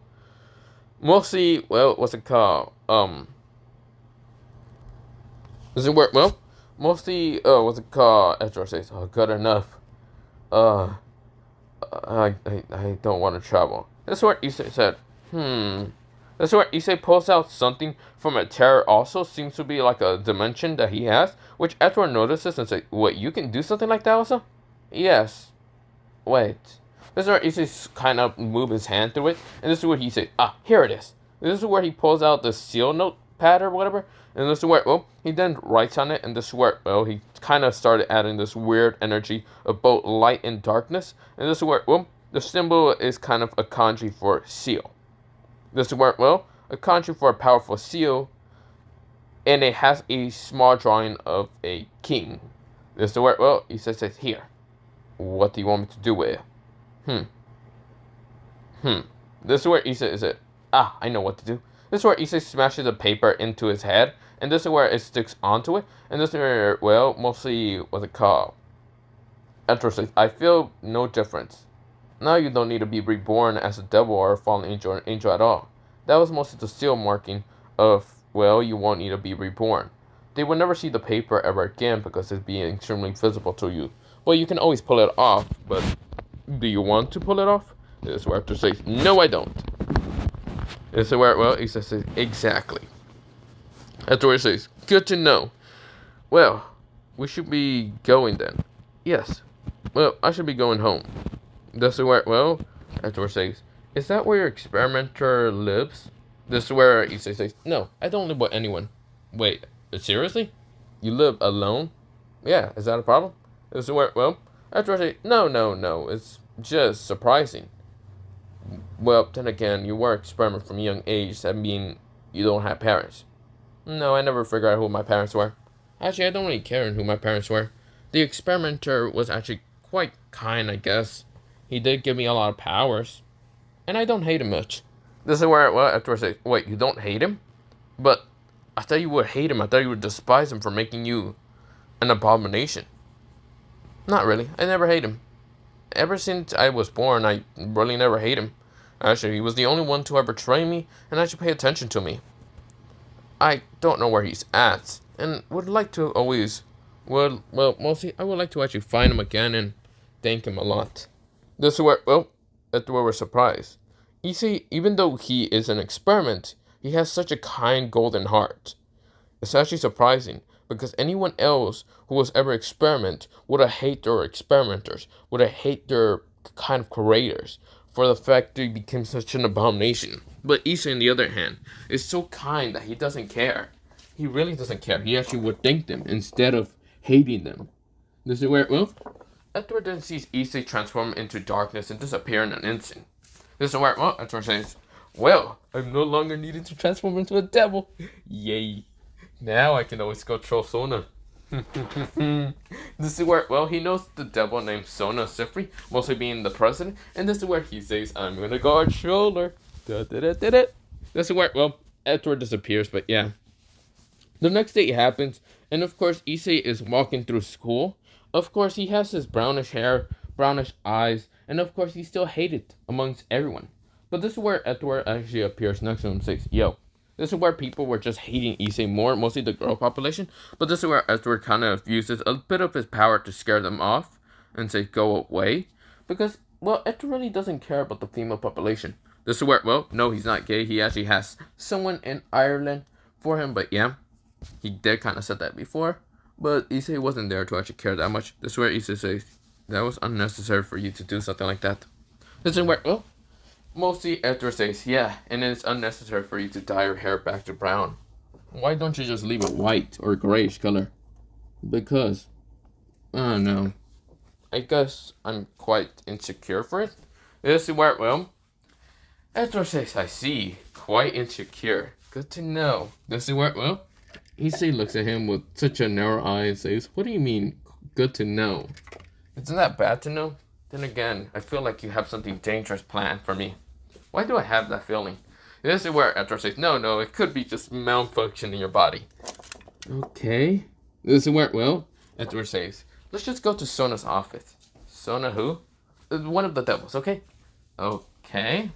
Speaker 1: mostly, well, what's it called? This is where, well, mostly, what's it called? Ezra says, oh, good enough. I don't want to travel. This is where Issei said, This is where Issei pulls out something from a terror also seems to be like a dimension that he has, which Edward notices and says, wait, you can do something like that also? Yes. Wait. This is where Issei kind of move his hand through it, and this is where he says, here it is. This is where he pulls out the seal notepad or whatever, and this is where, well, he then writes on it, and this is where, well, he kind of started adding this weird energy of both light and darkness, and this is where, well, the symbol is kind of a kanji for seal. This is where, well, a kanji for a powerful seal, and it has a small drawing of a king. This is where, well, he says, here. What do you want me to do with it? This is where Issei says, I know what to do. This is where Issei smashes the paper into his head, and this is where it sticks onto it, and this is where, well, mostly, what's it called? Edward says, I feel no difference. Now you don't need to be reborn as a devil or a fallen angel at all. That was mostly the seal marking of, well, you won't need to be reborn. They will never see the paper ever again because it's being extremely visible to you. Well, you can always pull it off, but do you want to pull it off? This is where Edward says, no, I don't. This is where, well, he says, exactly. Edward says, good to know. Well, we should be going then. Yes. Well, I should be going home. This is where, well, Edward says, is that where your experimenter lives? This is where Issei says, no, I don't live with anyone. Wait, seriously? You live alone? Yeah, is that a problem? This is where, well, Edward says, no, it's just surprising. Well, then again, you were experiment from a young age. That mean you don't have parents. No, I never figured out who my parents were. Actually, I don't really care who my parents were. The experimenter was actually quite kind, I guess. He did give me a lot of powers. And I don't hate him much. This is where, well, after I say, wait, you don't hate him? But I thought you would hate him. I thought you would despise him for making you an abomination. Not really. I never hate him. Ever since I was born, I really never hate him. Actually, he was the only one to ever train me and actually pay attention to me. I don't know where he's at, and would like to always, well, mostly, I would like to actually find him again and thank him a lot. This is where, well, that's where we're surprised. You see, even though he is an experiment, he has such a kind golden heart. It's actually surprising, because anyone else who was ever experiment would have hate their experimenters, would have hate their kind of creators, for the fact that he became such an abomination. But Issei, on the other hand, is so kind that he doesn't care. He really doesn't care. He actually would thank them instead of hating them. This is where, well, Edward then sees Issei transform into darkness and disappear in an instant. This is where, well, Edward says, well, I'm no longer needed to transform into a devil. Yay. Now I can always go troll Sona. This is where, well, he knows the devil named Sona Sifri, mostly being the president, and this is where he says, I'm gonna guard shoulder. This is where, well, Edward disappears, but yeah. The next day happens, and of course Issei is walking through school. Of course he has his brownish hair, brownish eyes, and of course he's still hated amongst everyone. But this is where Edward actually appears next to him and says, yo. This is where people were just hating Issei more, mostly the girl population. But this is where Edward kind of uses a bit of his power to scare them off and say, go away. Because, well, Edward really doesn't care about the female population. This is where, well, no, he's not gay. He actually has someone in Ireland for him. But yeah, he did kind of said that before. But Issei wasn't there to actually care that much. This is where Issei says, that was unnecessary for you to do something like that. This is where, well, mostly Edward says, yeah, and it's unnecessary for you to dye your hair back to brown. Why don't you just leave it white or grayish color? Because, I don't know. I guess I'm quite insecure for it. This is where, well, Edward says, I see, quite insecure. Good to know. This is where, well, Issei looks at him with such a narrow eye and says, what do you mean, good to know? Isn't that bad to know? Then again, I feel like you have something dangerous planned for me. Why do I have that feeling? This is where Edward says, no, it could be just malfunction in your body. Okay. This is where, well, Edward says, let's just go to Sona's office. Sona who? One of the devils, okay? Okay.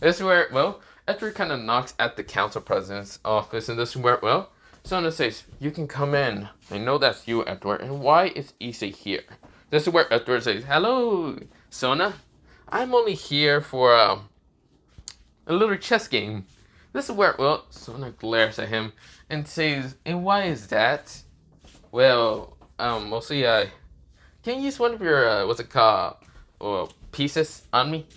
Speaker 1: This is where, well, Edward kind of knocks at the council president's office, and this is where, well, Sona says, you can come in. I know that's you, Edward, and why is Issei here? This is where Edward says, hello, Sona. I'm only here for, a little chess game. This is where, well, Sona glares at him and says, and why is that? Well, mostly, can you use one of your, what's it called, pieces on me?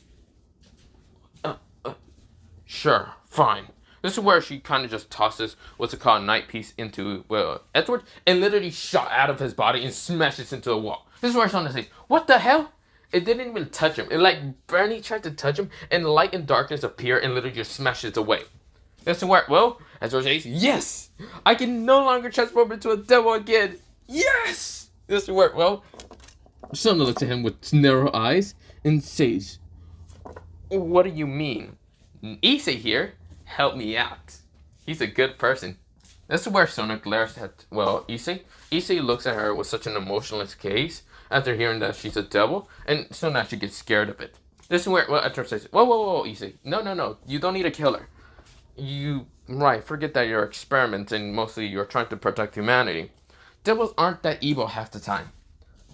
Speaker 1: Sure, fine. This is where she kind of just tosses, what's it called, a knight piece into, well, Edward, and literally shot out of his body and smashes into the wall. This is where Sona says, what the hell? It didn't even touch him. It like barely tried to touch him, and light and darkness appear and literally just smashes away. This is where, well, Edward says, yes! I can no longer transform into a devil again! Yes! This is where, well, Sona looks at him with narrow eyes and says, what do you mean? Issei here, help me out. He's a good person. This is where Sona glares at, well, Issei. Issei looks at her with such an emotionless gaze after hearing that she's a devil, and Sona actually gets scared of it. This is where, well, Edward says, whoa, Issei. No, you don't need to kill her. Right, forget that you're experimenting, mostly you're trying to protect humanity. Devils aren't that evil half the time.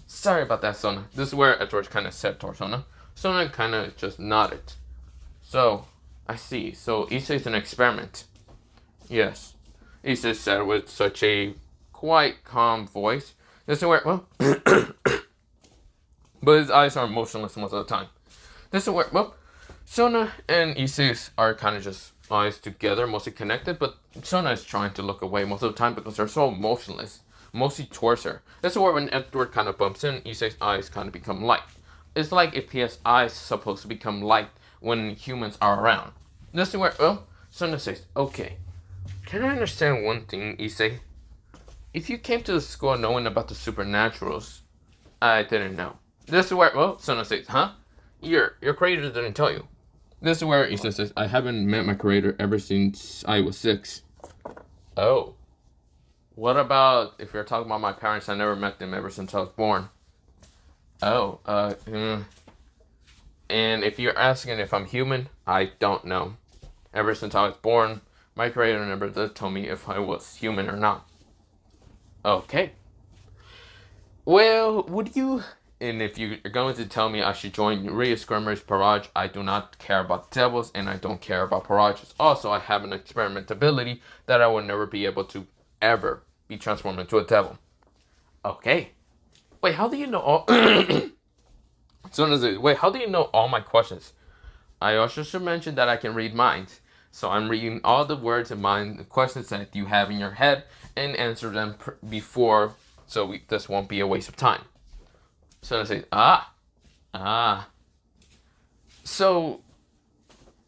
Speaker 1: Sorry about that, Sona. This is where Edward kind of said towards Sona. Sona kind of just nodded. So, I see. So, Issei's an experiment. Yes. Issei said with such a quite calm voice. This is where, well, but his eyes are motionless most of the time. This is where, well, Sona and Issei are kind of just eyes together, mostly connected, but Sona is trying to look away most of the time because they're so motionless, mostly towards her. That's where when Edward kind of bumps in, Issei's eyes kind of become light. It's like if his eyes supposed to become light when humans are around. This is where, well, Sona says, okay, can I understand one thing, Issei? If you came to the school knowing about the supernaturals, I didn't know. This is where, well, Sona says, huh? Your creator didn't tell you. This is where Issa says, I haven't met my creator ever since I was 6. Oh. What about if you're talking about my parents? I never met them ever since I was born. Oh, And if you're asking if I'm human, I don't know. Ever since I was born, my creator never did tell me if I was human or not. Okay. Well, would you... And if you're going to tell me I should join Rhea Skirmer's Barrage, I do not care about devils and I don't care about barrages. Also, I have an experiment ability that I will never be able to ever be transformed into a devil. Okay. Wait, how do you know all... Wait, how do you know all my questions? I also should mention that I can read minds. So I'm reading all the words in mind, the questions that you have in your head, and answer them before, so this won't be a waste of time. So I say, So,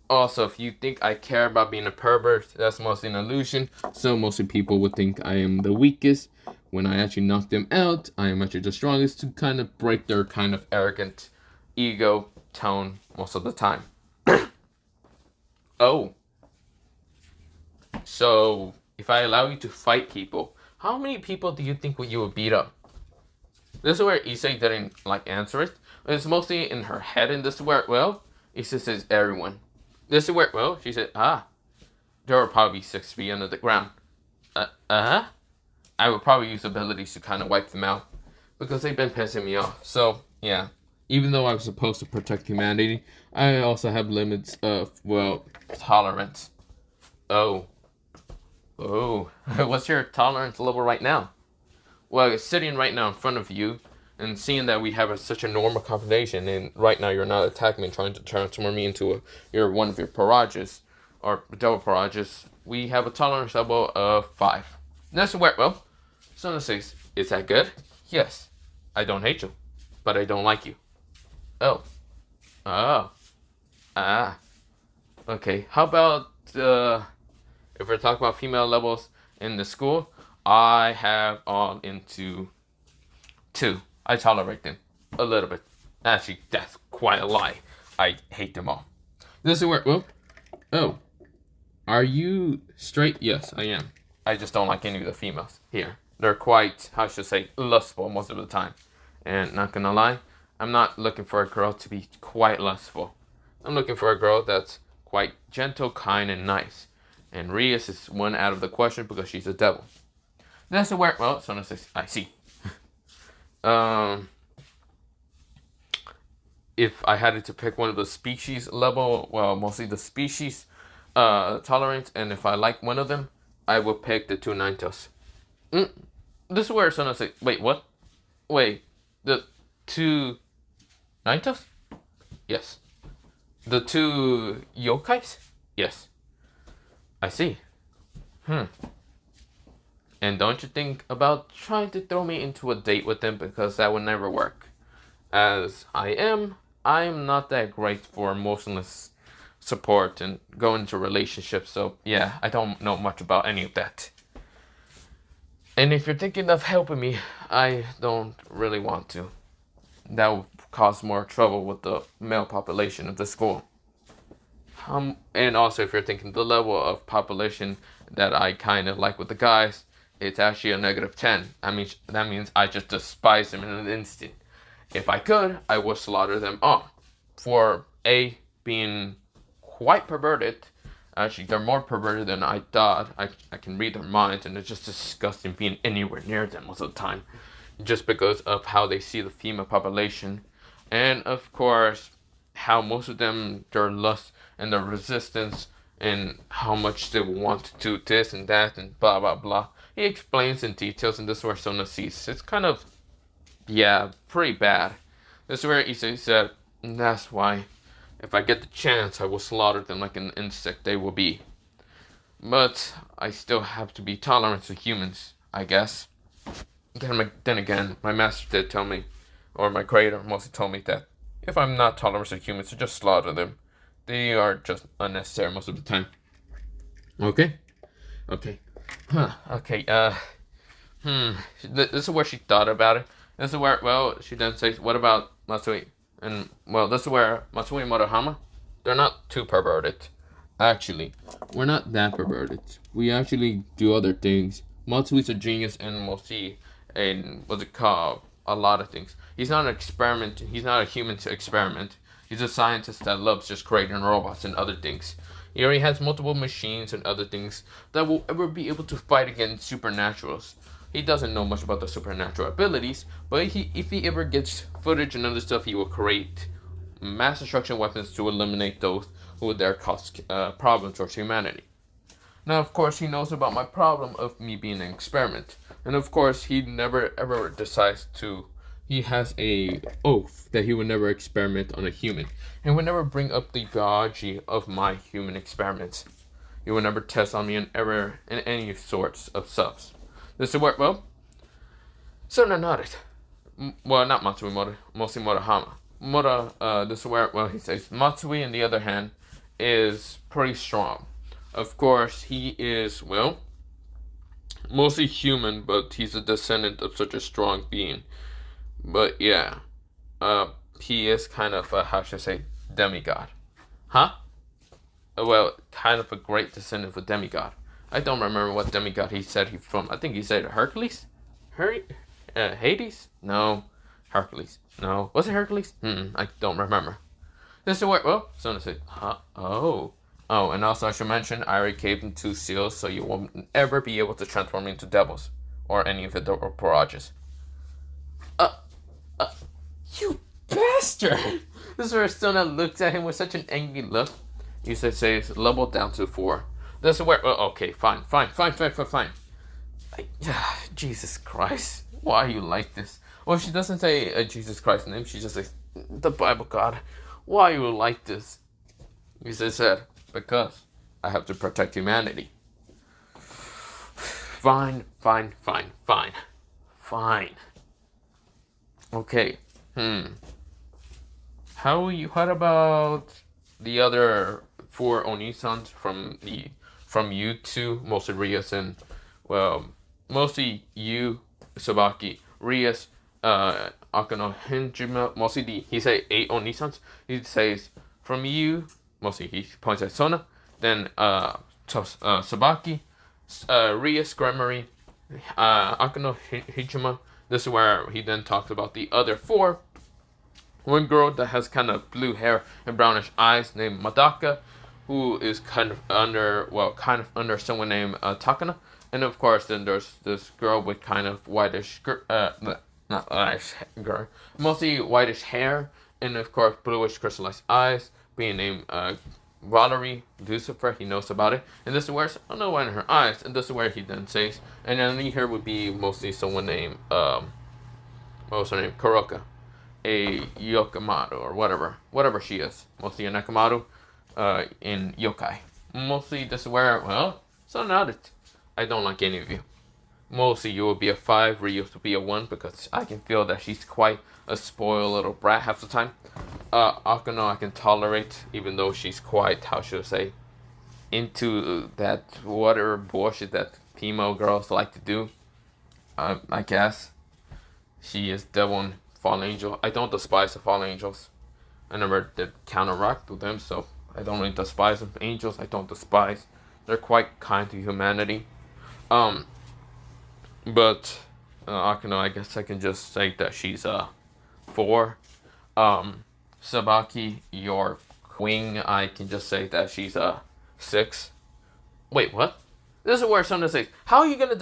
Speaker 1: also, if you think I care about being a pervert, that's mostly an illusion. So mostly people would think I am the weakest. When I actually knock them out, I am actually the strongest to kind of break their kind of arrogant ego tone most of the time. Oh. So, if I allow you to fight people, how many people do you think you would beat up? This is where Issei didn't answer it. It's mostly in her head, and this is where, well, Issei says everyone. This is where, well, she said, there will probably 6 feet under the ground. I would probably use abilities to kind of wipe them out because they've been pissing me off. So, yeah. Even though I'm supposed to protect humanity, I also have limits of, well, tolerance. Oh. What's your tolerance level right now? Well, sitting right now in front of you and seeing that we have such a normal conversation, and right now you're not attacking me and trying to transform me into one of your parages or devil parages, we have a tolerance level of 5. That's where, well, Sona says, is that good? Yes. I don't hate you, but I don't like you. Oh. Okay. How about if we're talking about female levels in the school? I have all into 2. I tolerate them a little bit. Actually, that's quite a lie. I hate them all. This is where, well, oh. Are you straight? Yes, I am. I just don't like any of the females here. They're quite, how should I say, lustful most of the time. And not gonna lie, I'm not looking for a girl to be quite lustful. I'm looking for a girl that's quite gentle, kind, and nice. And Rias is one out of the question because she's a devil. That's where, well, Sona says, I see. If I had to pick one of the species level, well, mostly the species tolerance, and if I like one of them, I will pick the 2 Ninetales. This is where Sona says, wait, what? Wait, the 2 Ninetales? Yes. The 2 yokais? Yes. I see. And don't you think about trying to throw me into a date with them, because that would never work. As I am not that great for emotionless support and go into relationships, so yeah, I don't know much about any of that. And if you're thinking of helping me, I don't really want to. That would cause more trouble with the male population of the school. And also, if you're thinking the level of population that I kind of like with the guys, it's actually a -10. That means I just despise them in an instant. If I could, I would slaughter them all. For A, being quite perverted. Actually, they're more perverted than I thought. I can read their minds, and it's just disgusting being anywhere near them most of the time. Just because of how they see the female population. And, of course, how most of them, their lust and their resistance, and how much they want to do this and that, and blah, blah, blah. He explains in details, and this is where Sona sees. It's kind of, yeah, pretty bad. This is where Issei said, that's why. If I get the chance, I will slaughter them like an insect they will be. But I still have to be tolerant to humans, I guess. Then again, my master did tell me, or my creator mostly told me that if I'm not tolerant to humans, to just slaughter them. They are just unnecessary most of the time. Okay? Okay. Okay, This is where she thought about it. This is where, well, she then says, what about Matsui? And, well, this is where Matsui and Murahama, they're not too perverted. Actually, we're not that perverted. We actually do other things. Matsui's a genius and we'll see in, what's it called, a lot of things. He's not an experiment. He's not a human to experiment. He's a scientist that loves just creating robots and other things. He already has multiple machines and other things that will ever be able to fight against supernaturals. He doesn't know much about the supernatural abilities, but if he ever gets footage and other stuff, he will create mass destruction weapons to eliminate those who would dare cause problems towards humanity. Now, of course, he knows about my problem of me being an experiment. And of course, he never ever decides to. He has a oath that he would never experiment on a human, and would never bring up the biology of my human experiments. He would never test on me in any sorts of stuff. This is where, well, Sona nodded. Well, not Matsui, mostly Murahama. This is where, well, he says Matsui, on the other hand, is pretty strong. Of course, he is, well, mostly human, but he's a descendant of such a strong being. But yeah, he is kind of a, how should I say, demigod. Huh? Well, kind of a great descendant of a demigod. I don't remember what demigod he said he's from. I think he said Hercules? Hades? No. Hercules. No. Was it Hercules? I don't remember. This is where, well, someone said, huh? Oh, and also I should mention, I already gave them 2 seals, so you won't ever be able to transform into devils. Or any of the Parages. You bastard! This is where Sona looks at him with such an angry look. He says, level down to 4. This is where, okay, fine. Jesus Christ. Why are you like this? Well, she doesn't say Jesus Christ's name. She just says, the Bible God. Why are you like this? He said, because I have to protect humanity. Fine. Okay. What about the other 4 Onisans from you two, mostly Rias and, well, mostly you, Sabaki, Rias, Akano, Hinjima, mostly he say 8 Onisans. He says, from you, mostly he points at Sona, then Sabaki, Rias, Gremory, Akano, Hinjima. This is where he then talks about the other 4. One girl that has kind of blue hair and brownish eyes named Madaka, who is kind of under someone named Takana. And of course, then there's this girl with kind of whitish, not whitish girl, mostly whitish hair, and of course, bluish crystallized eyes, being named Valerie Lucifer. He knows about it. And this is where, I don't know why in her eyes, and this is where he then says, and then here would be mostly someone named, what was her name? Kuroka. A Yokomaru, or whatever she is. Mostly a Nakamaru, in yokai. Mostly this is where, well, so not it. I don't like any of you. Mostly you will be a 5, Ryu to be a 1, because I can feel that she's quite a spoiled little brat half the time. Akano I can tolerate, even though she's quite, how should I say, into that whatever bullshit that female girls like to do. I guess. She is devil and fallen angel. I don't despise the fallen angels. I never did counteract with them, so I don't really despise them. Angels I don't despise. They're quite kind to humanity. But Akano, I guess I can just say that she's 4. Sabaki, your queen, I can just say that she's 6. Wait, what? This is where someone says, how are you gonna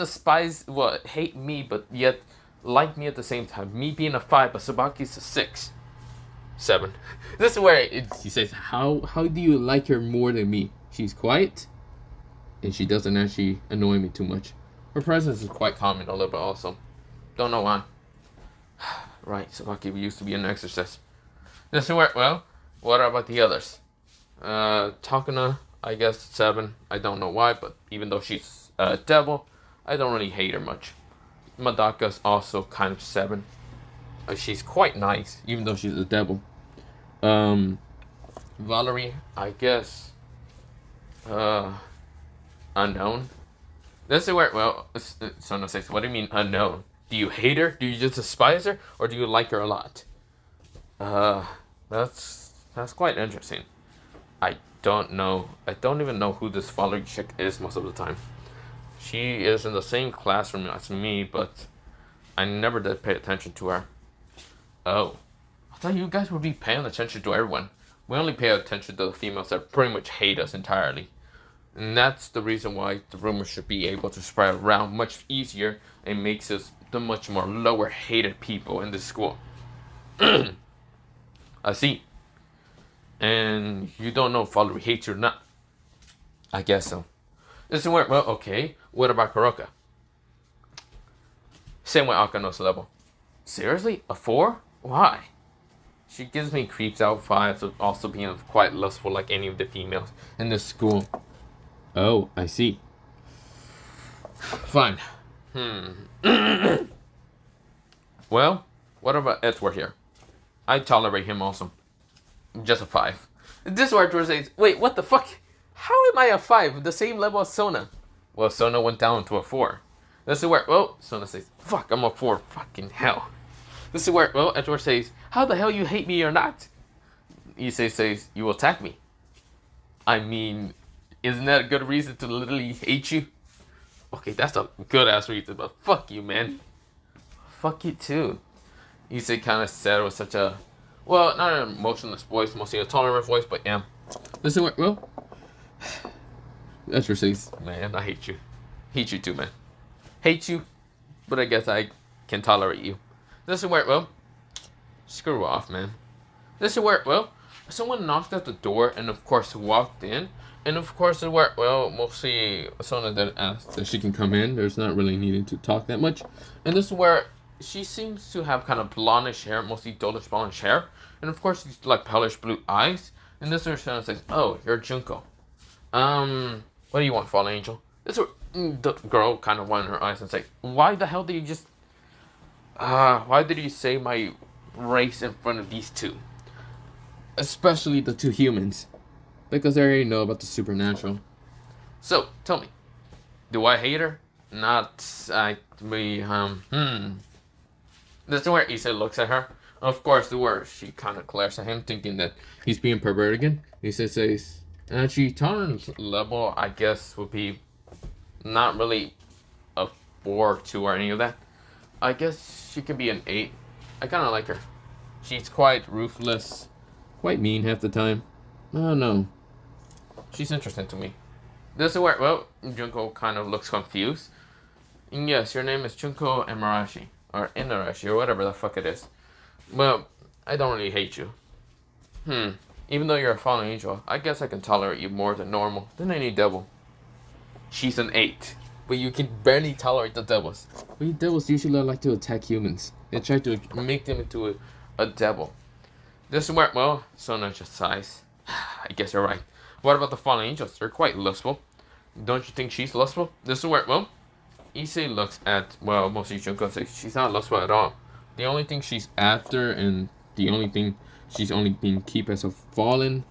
Speaker 1: hate me, but yet like me at the same time? Me being a 5, but Sabaki's a 6. 7. This is where he says, how do you like her more than me? She's quiet, and she doesn't actually annoy me too much. Her presence is quite calming a little bit also. Don't know why. Right, Sabaki used to be an exorcist. This is where, well, What about the others? Takuna, I guess 7. I don't know why, but even though she's a devil, I don't really hate her much. Madaka's also kind of 7. She's quite nice, even though she's a devil. Valerie, I guess, unknown. This is where, well, Sona says, what do you mean unknown? Do you hate her? Do you just despise her? Or do you like her a lot? That's quite interesting. I don't know. I don't even know who this Valerie chick is most of the time. She is in the same classroom as me, but I never did pay attention to her. Oh. I thought you guys would be paying attention to everyone. We only pay attention to the females that pretty much hate us entirely. And that's the reason why the rumors should be able to spread around much easier and makes us the much more lower hated people in this school. I see. And you don't know if Valerie hates you or not. I guess so. This is where, well, okay. What about Kuroka? Same with Akano's level. Seriously? A 4? Why? She gives me creeps out vibes of also being quite lustful like any of the females in this school. Oh, I see. Fine. Well, what about Edward here? I tolerate him also. Just a 5. This Edward says, wait, what the fuck? How am I a 5? The same level as Sona. Well, Sona went down to a 4. This is where, well, Sona says, fuck, I'm a 4. Fucking hell. This is where, well, Edward says, how the hell you hate me or not? Issei says, you will attack me. I mean, isn't that a good reason to literally hate you? Okay, that's a good ass reason, but fuck you, man. Fuck you too. Issei kind of said it with such a, well, not an emotionless voice, mostly a tolerant voice, but yeah. This is where, well, Edward says, man, I hate you. Hate you too, man. Hate you, but I guess I can tolerate you. This is where, well, screw off, man. This is where, well, someone knocked at the door and, of course, walked in. And, of course, where, well, mostly Sona then asked if she can come in. There's not really needing to talk that much. And this is where she seems to have kind of blondish hair, mostly dullish blondish hair. And, of course, these, like, palish blue eyes. And this is where Sona says, oh, you're Junko. What do you want, Fallen Angel? This is where the girl kind of went in her eyes and say, why the hell did you just... why did you say my race in front of these two? Especially the 2 humans. Because I already know about the supernatural. So, tell me. Do I hate her? Not, This is where Issei looks at her. Of course, where she kind of glares at him, thinking that he's being perverted again. Issei says, actually, tolerance level, I guess, would be not really a 4 or 2 or any of that. I guess she could be an 8. I kind of like her. She's quite ruthless, quite mean half the time. I don't know. She's interesting to me. This is where, well, Junko kind of looks confused. And yes, your name is Junko Emarashi, or Inarashi, or whatever the fuck it is. Well, I don't really hate you. Even though you're a fallen angel, I guess I can tolerate you more than normal than any devil. She's an 8. But you can barely tolerate the devils. But you devils usually like to attack humans. They try to make them into a devil. This is where, well, Sona just sighs. I guess you're right. What about the fallen angels? They're quite lustful. Don't you think she's lustful? This is where, well, Issei looks at, well, mostly Junko says she's not lustful at all. The only thing she's after and the only thing she's only being kept as a fallen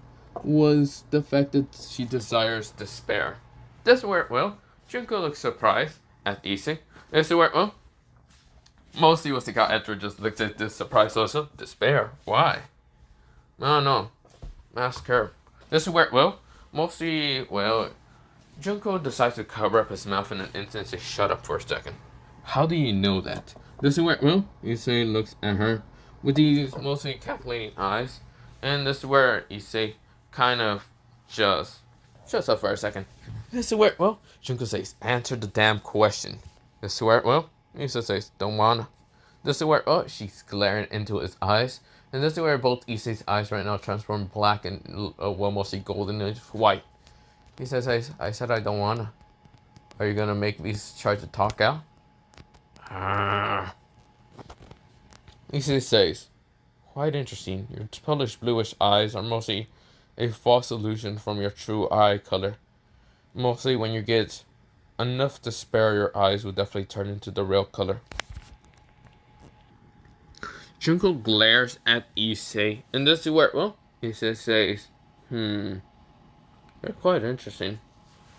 Speaker 1: was the fact that she desires despair. This is where, well, Junko looks surprised at Issei. This is where, well, mostly was the guy after just looks at this surprise also. Despair? Why? I don't know. Ask her. This is where, well, mostly, well, Junko decides to cover up his mouth in an instant and say, shut up for a second. How do you know that? This is where, well, Issei looks at her with these mostly calculating eyes. And this is where Issei kind of just shuts up for a second. This is where, well, Junko says, answer the damn question. This is where, well, Issei says, don't wanna. This is where, oh, she's glaring into his eyes. And this is where both Issei's eyes right now transform black and, well, mostly golden and white. He says, I said I don't wanna. Are you gonna make me try to talk out? Issei says, quite interesting. Your purplish bluish eyes are mostly a false illusion from your true eye color. Mostly when you get enough to spare, your eyes will definitely turn into the real color. Junko glares at Issei, and this is where, well, Issei says, they're quite interesting.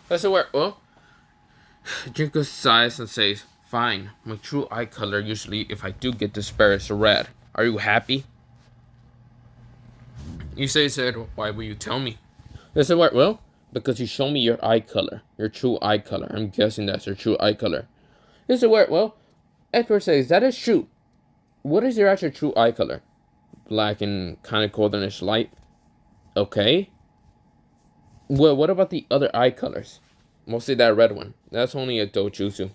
Speaker 1: This is where, well, Junko sighs and says, fine, my true eye color usually, if I do get to spare, is red. Are you happy? Issei said, why will you tell me? This is where, well, because you show me your eye color, your true eye color. I'm guessing that's your true eye color. This is where, well, Edward says, that is true. What is your actual true eye color? Black and kind of goldenish light. Okay. Well, what about the other eye colors? Mostly that red one. That's only a dojutsu.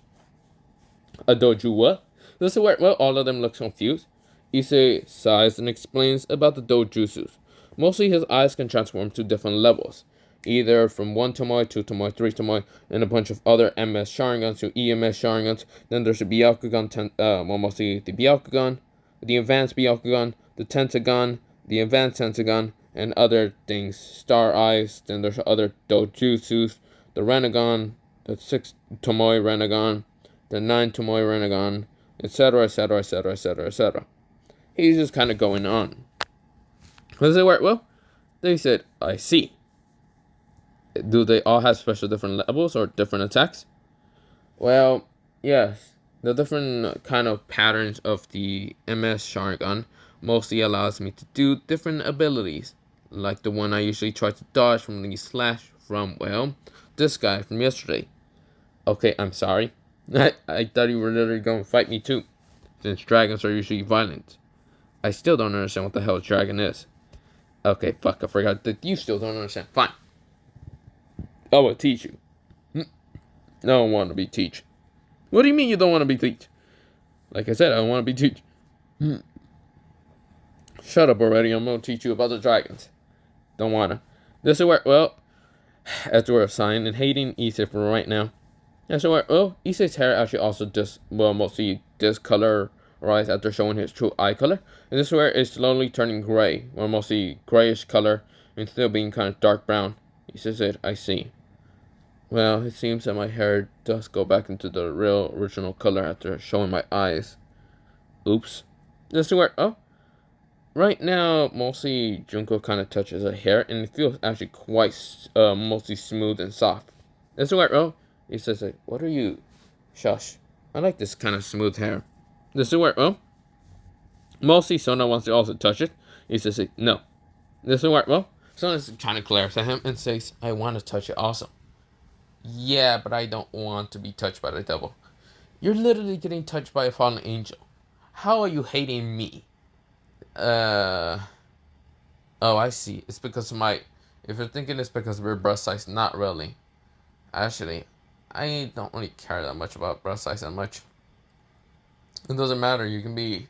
Speaker 1: A doju what? This is where, well, all of them look confused. Issei sighs and explains about the dojutsus. Mostly his eyes can transform to different levels. Either from 1 tomoe, 2 tomoe, 3 tomoe, and a bunch of other MS Sharingans to EMS Sharingans. Then there's the Byakugan, mostly the Byakugan, the Advanced Byakugan, the Tentagon, the Advanced Tentagon, and other things. Star Eyes, then there's other dojutsus, the Renegon, the 6 tomoe Renegon, the 9 tomoe Renegon, etc., etc., etc., etc., etc. He's just kind of going on. Does it work? Well, they said, I see. Do they all have special different levels or different attacks? Well, yes. The different kind of patterns of the MS Sharingan mostly allows me to do different abilities. Like the one I usually try to dodge from the slash from, well, this guy from yesterday. Okay, I'm sorry. I thought you were literally going to fight me too. Since dragons are usually violent. I still don't understand what the hell a dragon is. Okay, fuck, I forgot that you still don't understand. Fine. I will teach you. I don't want to be teach. What do you mean you don't want to be teach? Like I said, I don't want to be teach. Shut up already. I'm going to teach you about the dragons. Don't want to. This is where, well, after we're sighing and hating Issei for right now. That's where, well, Issei's hair actually also mostly discolorized after showing his true eye color. And this is where it's slowly turning gray, or mostly grayish color, and still being kind of dark brown. Issei said, I see. Well, it seems that my hair does go back into the real original color after showing my eyes. Oops. This is where, oh, right now, mostly Junko kind of touches her hair, and it feels actually quite mostly smooth and soft. This is where, oh, he says, like, what are you? Shush. I like this kind of smooth hair. This is where, oh, mostly Sona wants to also touch it. He says, like, no. This is where, well, Sona's trying to glare at him and says, I want to touch it also. Yeah, but I don't want to be touched by the devil. You're literally getting touched by a fallen angel. How are you hating me? Oh, I see. It's because of my... If you're thinking it's because of your breast size, not really. Actually, I don't really care that much about breast size that much. It doesn't matter. You can be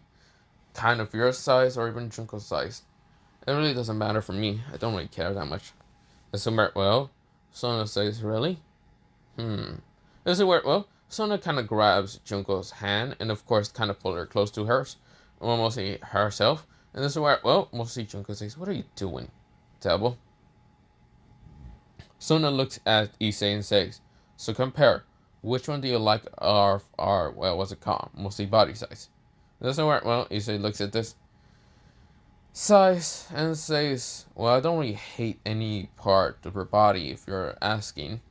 Speaker 1: kind of your size or even Junko's size. It really doesn't matter for me. I don't really care that much. This is where, well, Sona says, really? This is where, well, Sona kind of grabs Junko's hand and, of course, kind of pull her close to hers. Or mostly herself. And this is where, well, mostly Junko says, what are you doing, devil? Sona looks at Issei and says, so compare. Which one do you like our well, what's it called? Mostly body size. This is where, well, Issei looks at this size and says, well, I don't really hate any part of her body if you're asking.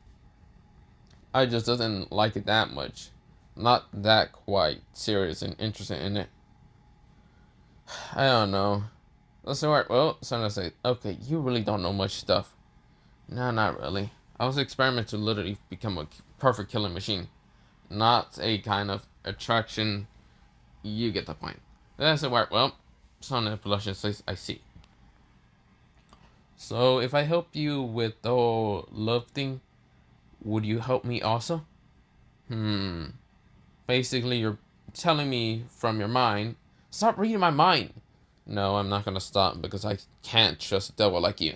Speaker 1: I just doesn't like it that much. Not that quite serious and interested in it. I don't know. That's alright. Well, Sona says, okay, you really don't know much stuff. No, not really. I was experimenting to literally become a perfect killing machine. Not a kind of attraction. You get the point. That's alright. Well, Sona blushes says, I see. So, if I help you with the whole love thing, would you help me also? Basically, you're telling me from your mind. Stop reading my mind. No, I'm not gonna stop because I can't trust a devil like you.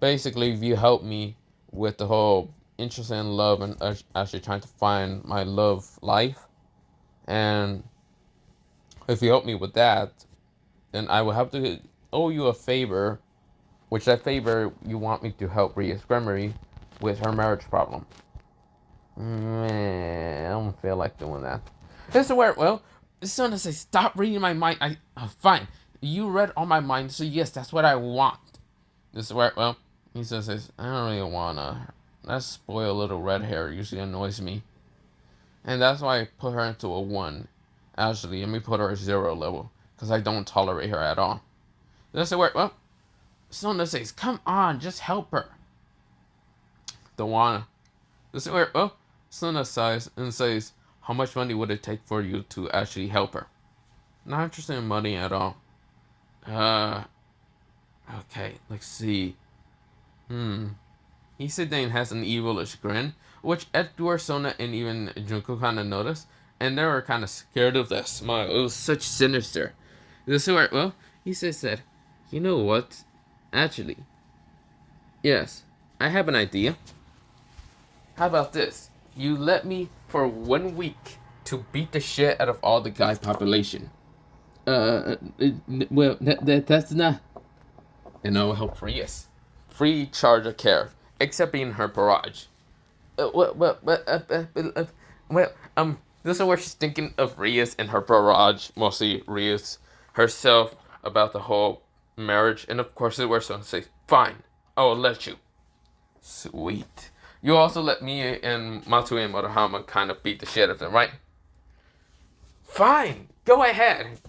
Speaker 1: Basically, if you help me with the whole interest in love and actually trying to find my love life, and if you help me with that, and I will have to owe you a favor, which that favor you want me to help Ria's Gremory with her marriage problem. Man, I don't feel like doing that. This is where, well, as soon as I stop reading my mind, fine. You read on my mind, so yes, that's what I want. This is where, well, he says, I don't really wanna. That spoiled little red hair usually annoys me. And that's why I put her into a 1. Actually, let me put her at 0 level, because I don't tolerate her at all. This is where, well, Sona says, come on, just help her. Don't wanna. This is where, well, Sona sighs and says, how much money would it take for you to actually help her? Not interested in money at all. Okay, let's see. Issei Dane has an evilish grin, which Edward, Sona, and even Junko kind of noticed, and they were kind of scared of that smile. It was such sinister. This is where, well, Issei said, you know what? Actually, yes, I have an idea. How about this? You let me for 1 week to beat the shit out of all the guy population. Well, that's not. And I will help for yes. Free charge of care, except being her barrage. This is where she's thinking of Rias and her barrage, mostly Rias herself, about the whole marriage, and of course, this is where someone says, fine, I will let you. Sweet. You also let me and Matsui and Murahama kind of beat the shit out of them, right? Fine, go ahead.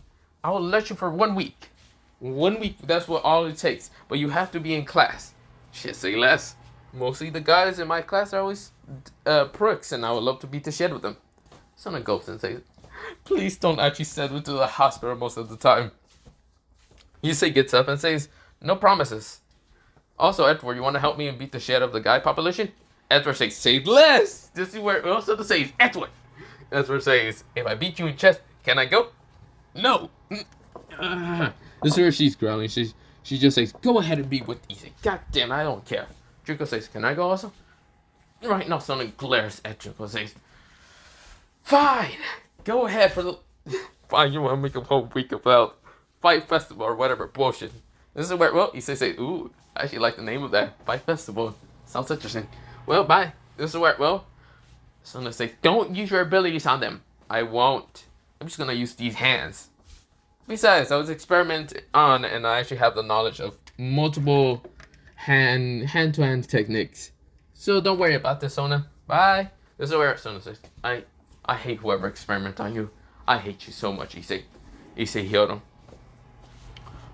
Speaker 1: I will let you for 1 week. 1 week, that's what all it takes. But you have to be in class. Shit, say less. Mostly the guys in my class are always pricks, and I would love to beat the shit with them. Sona goes and says, please don't actually send me to the hospital most of the time. Issei gets up and says, no promises. Also, Edward, you want to help me and beat the shit out of the guy population? Edward says, say less. This is where also to say Edward. Edward says, if I beat you in chess, can I go? No. This is where she's growling. She just says, go ahead and be with Issei. God damn, I don't care. Junko says, can I go also? Right now, Sona glares at Junko and says, fine. Go ahead for the... Fine, you want to make a whole week about Fight Festival or whatever bullshit. This is where, well, Issei says, ooh, I actually like the name of that. Fight Festival. Sounds interesting. Well, bye. This is where, well, Sona says, don't use your abilities on them. I won't. I'm just going to use these hands. Besides, I was experimenting on, and I actually have the knowledge of multiple hand-to-hand techniques. So don't worry about this, Sona. Bye. This is where Sona says, I hate whoever experiments on you. I hate you so much, Issei. Issei Hyodo.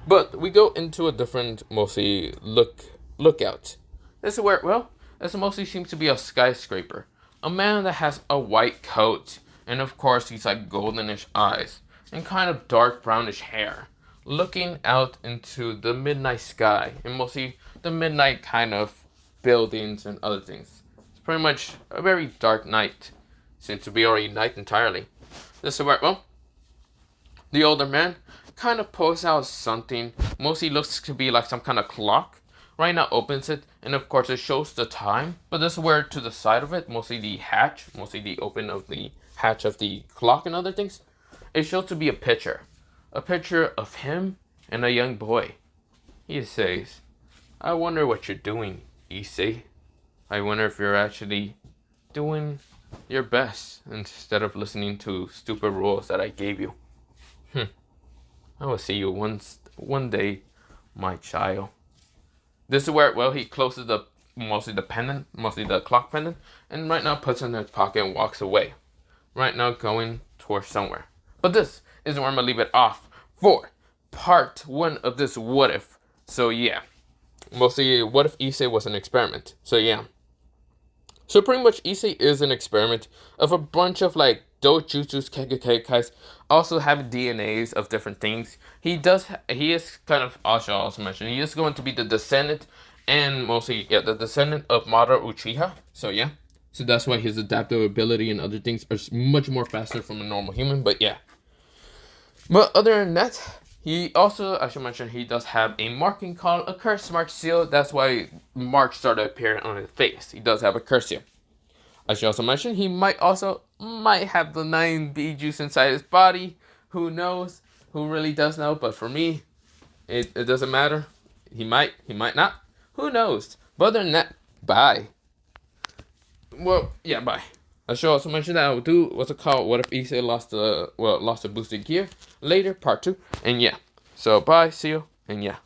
Speaker 1: But we go into a different, mostly, lookout. This is where, well, this mostly seems to be a skyscraper. A man that has a white coat, and of course he's like goldenish eyes, and kind of dark brownish hair, looking out into the midnight sky, and mostly the midnight kind of buildings and other things. It's pretty much a very dark night. Seems to be already night entirely. This is where, well, the older man kind of pulls out something, mostly looks to be like some kind of clock. Right now opens it, and of course it shows the time, but this is where to the side of it, mostly the hatch, mostly the open of the hatch of the clock and other things, it shows to be a picture of him and a young boy. He says, I wonder what you're doing, Issei. I wonder if you're actually doing your best instead of listening to stupid rules that I gave you. I will see you one day, my child. This is where, well, he closes mostly the clock pendant, and right now puts it in his pocket and walks away. Right now going towards somewhere. But this is where I'm going to leave it off for part 1 of this what if. So yeah, mostly what if Issei was an experiment. So yeah. So pretty much Issei is an experiment of a bunch of like dojutsus, kegekeikai, also have DNAs of different things. He is kind of, I should also mention, he is going to be the descendant, and mostly, yeah, the descendant of Madara Uchiha. So yeah. So that's why his adaptability and other things are much more faster from a normal human, but yeah. But other than that, he also, I should mention, he does have a marking called a curse mark seal. That's why marks started appearing on his face. He does have a curse seal. I should also mention, he might have the 9 bee juice inside his body. Who knows? who really does know, but for me, it doesn't matter. He might not. Who knows? But other than that, bye. Well, yeah, bye. I should also mention that I will do what's it called? What if Issei lost the boosted gear later, part 2, and yeah. So bye, see you, and yeah.